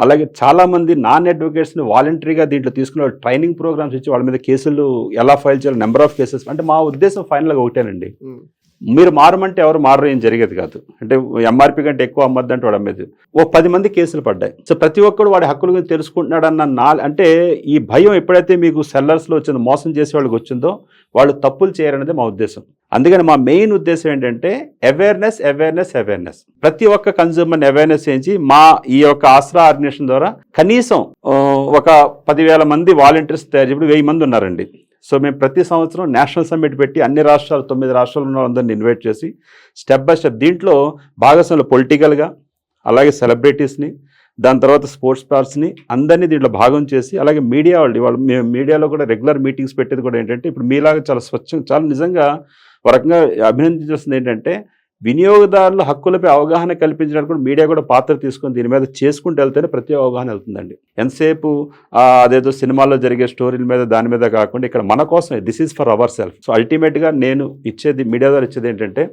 అలాగే చాలా మంది నాన్ అడ్వకేట్స్ని వాలంటరీగా దీంట్లో తీసుకున్న ట్రైనింగ్ ప్రోగ్రామ్స్ ఇచ్చి వాళ్ళ మీద కేసులు ఎలా ఫైల్ చేయాలి, నెంబర్ ఆఫ్ కేసెస్. అంటే మా ఉద్దేశం ఫైనల్గా ఒకటేనండి, మీరు మారమంటే ఎవరు మారరు, ఏం జరిగేది కాదు. అంటే ఎంఆర్పి కంటే ఎక్కువ అమ్మద్దంటే వాడు అమ్మేది. 10 మంది కేసులు పడ్డాయి. సో ప్రతి ఒక్కరు వాడి హక్కుల గురించి తెలుసుకుంటున్నాడు అన్న అంటే ఈ భయం ఎప్పుడైతే మీకు సెల్లర్స్లో వచ్చిందో, మోసం చేసే వాళ్ళకి వచ్చిందో, వాళ్ళు తప్పులు చేయరనేది మా ఉద్దేశం. అందుకని మా మెయిన్ ఉద్దేశం ఏంటంటే అవేర్నెస్ అవేర్నెస్ అవేర్నెస్. ప్రతి ఒక్క కన్జ్యూమర్ని అవేర్నెస్ చేయించి మా ఈ యొక్క ఆసరా ఆర్గనైజేషన్ ద్వారా కనీసం ఒక 10,000 మంది వాలంటీర్స్ తయారు చేసి 1000 మంది ఉన్నారండి. సో మేము ప్రతి సంవత్సరం నేషనల్ సమ్మిట్ పెట్టి అన్ని రాష్ట్రాలు 9 రాష్ట్రాలు ఉన్న వాళ్ళందరినీ ఇన్వైట్ చేసి స్టెప్ బై స్టెప్ దీంట్లో భాగస్వాములు పొలిటికల్గా, అలాగే సెలబ్రిటీస్ని, దాని తర్వాత స్పోర్ట్స్ పర్సన్ని అందరినీ దీంట్లో భాగం చేసి, అలాగే మీడియా వాళ్ళు మేము మీడియాలో కూడా రెగ్యులర్ మీటింగ్స్ పెట్టేది కూడా ఏంటంటే, ఇప్పుడు మీలాగా చాలా స్వచ్ఛంగా, చాలా నిజంగా ఒక రకంగా అభినందించాల్సింది ఏంటంటే, వినియోగదారుల హక్కులపై అవగాహన కల్పించడానికి కూడా మీడియా కూడా పాత్ర తీసుకొని దీని మీద చేసుకుంటూ వెళ్తేనే ప్రతి అవగాహన వెళ్తుందండి. ఎంతసేపు అదేదో సినిమాల్లో జరిగే స్టోరీల మీద దాని మీద కాకుండా ఇక్కడ మన కోసమే, this is for our self. So అల్టిమేట్గా నేను ఇచ్చేది, మీడియా ద్వారా ఇచ్చేది ఏంటంటే,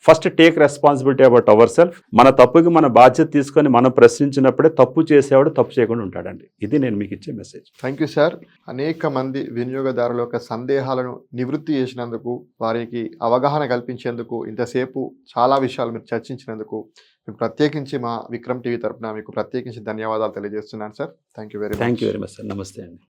first take responsibility about our self. మన తప్పుకి మన బాధ్యత తీసుకొని మనం ప్రశ్నించినప్పుడే తప్పు చేసేవాడు తప్పు చేయకుండా ఉంటాడండి. ఇది నేను మీకు ఇచ్చే మెసేజ్. Thank you sir. అనేక మంది వినియోగదారుల యొక్క సందేహాలను నివృత్తి చేసినందుకు, వారికి అవగాహన కల్పించేందుకు, ఇంతసేపు చాలా విషయాలు మీరు చర్చించినందుకు మీకు ప్రత్యేకించి మా విక్రమ్ టీవీ తరపున మీకు ప్రత్యేకించి ధన్యవాదాలు తెలియజేస్తున్నాను sir. Thank you very much. Thank you very much sir. నమస్తే అండి.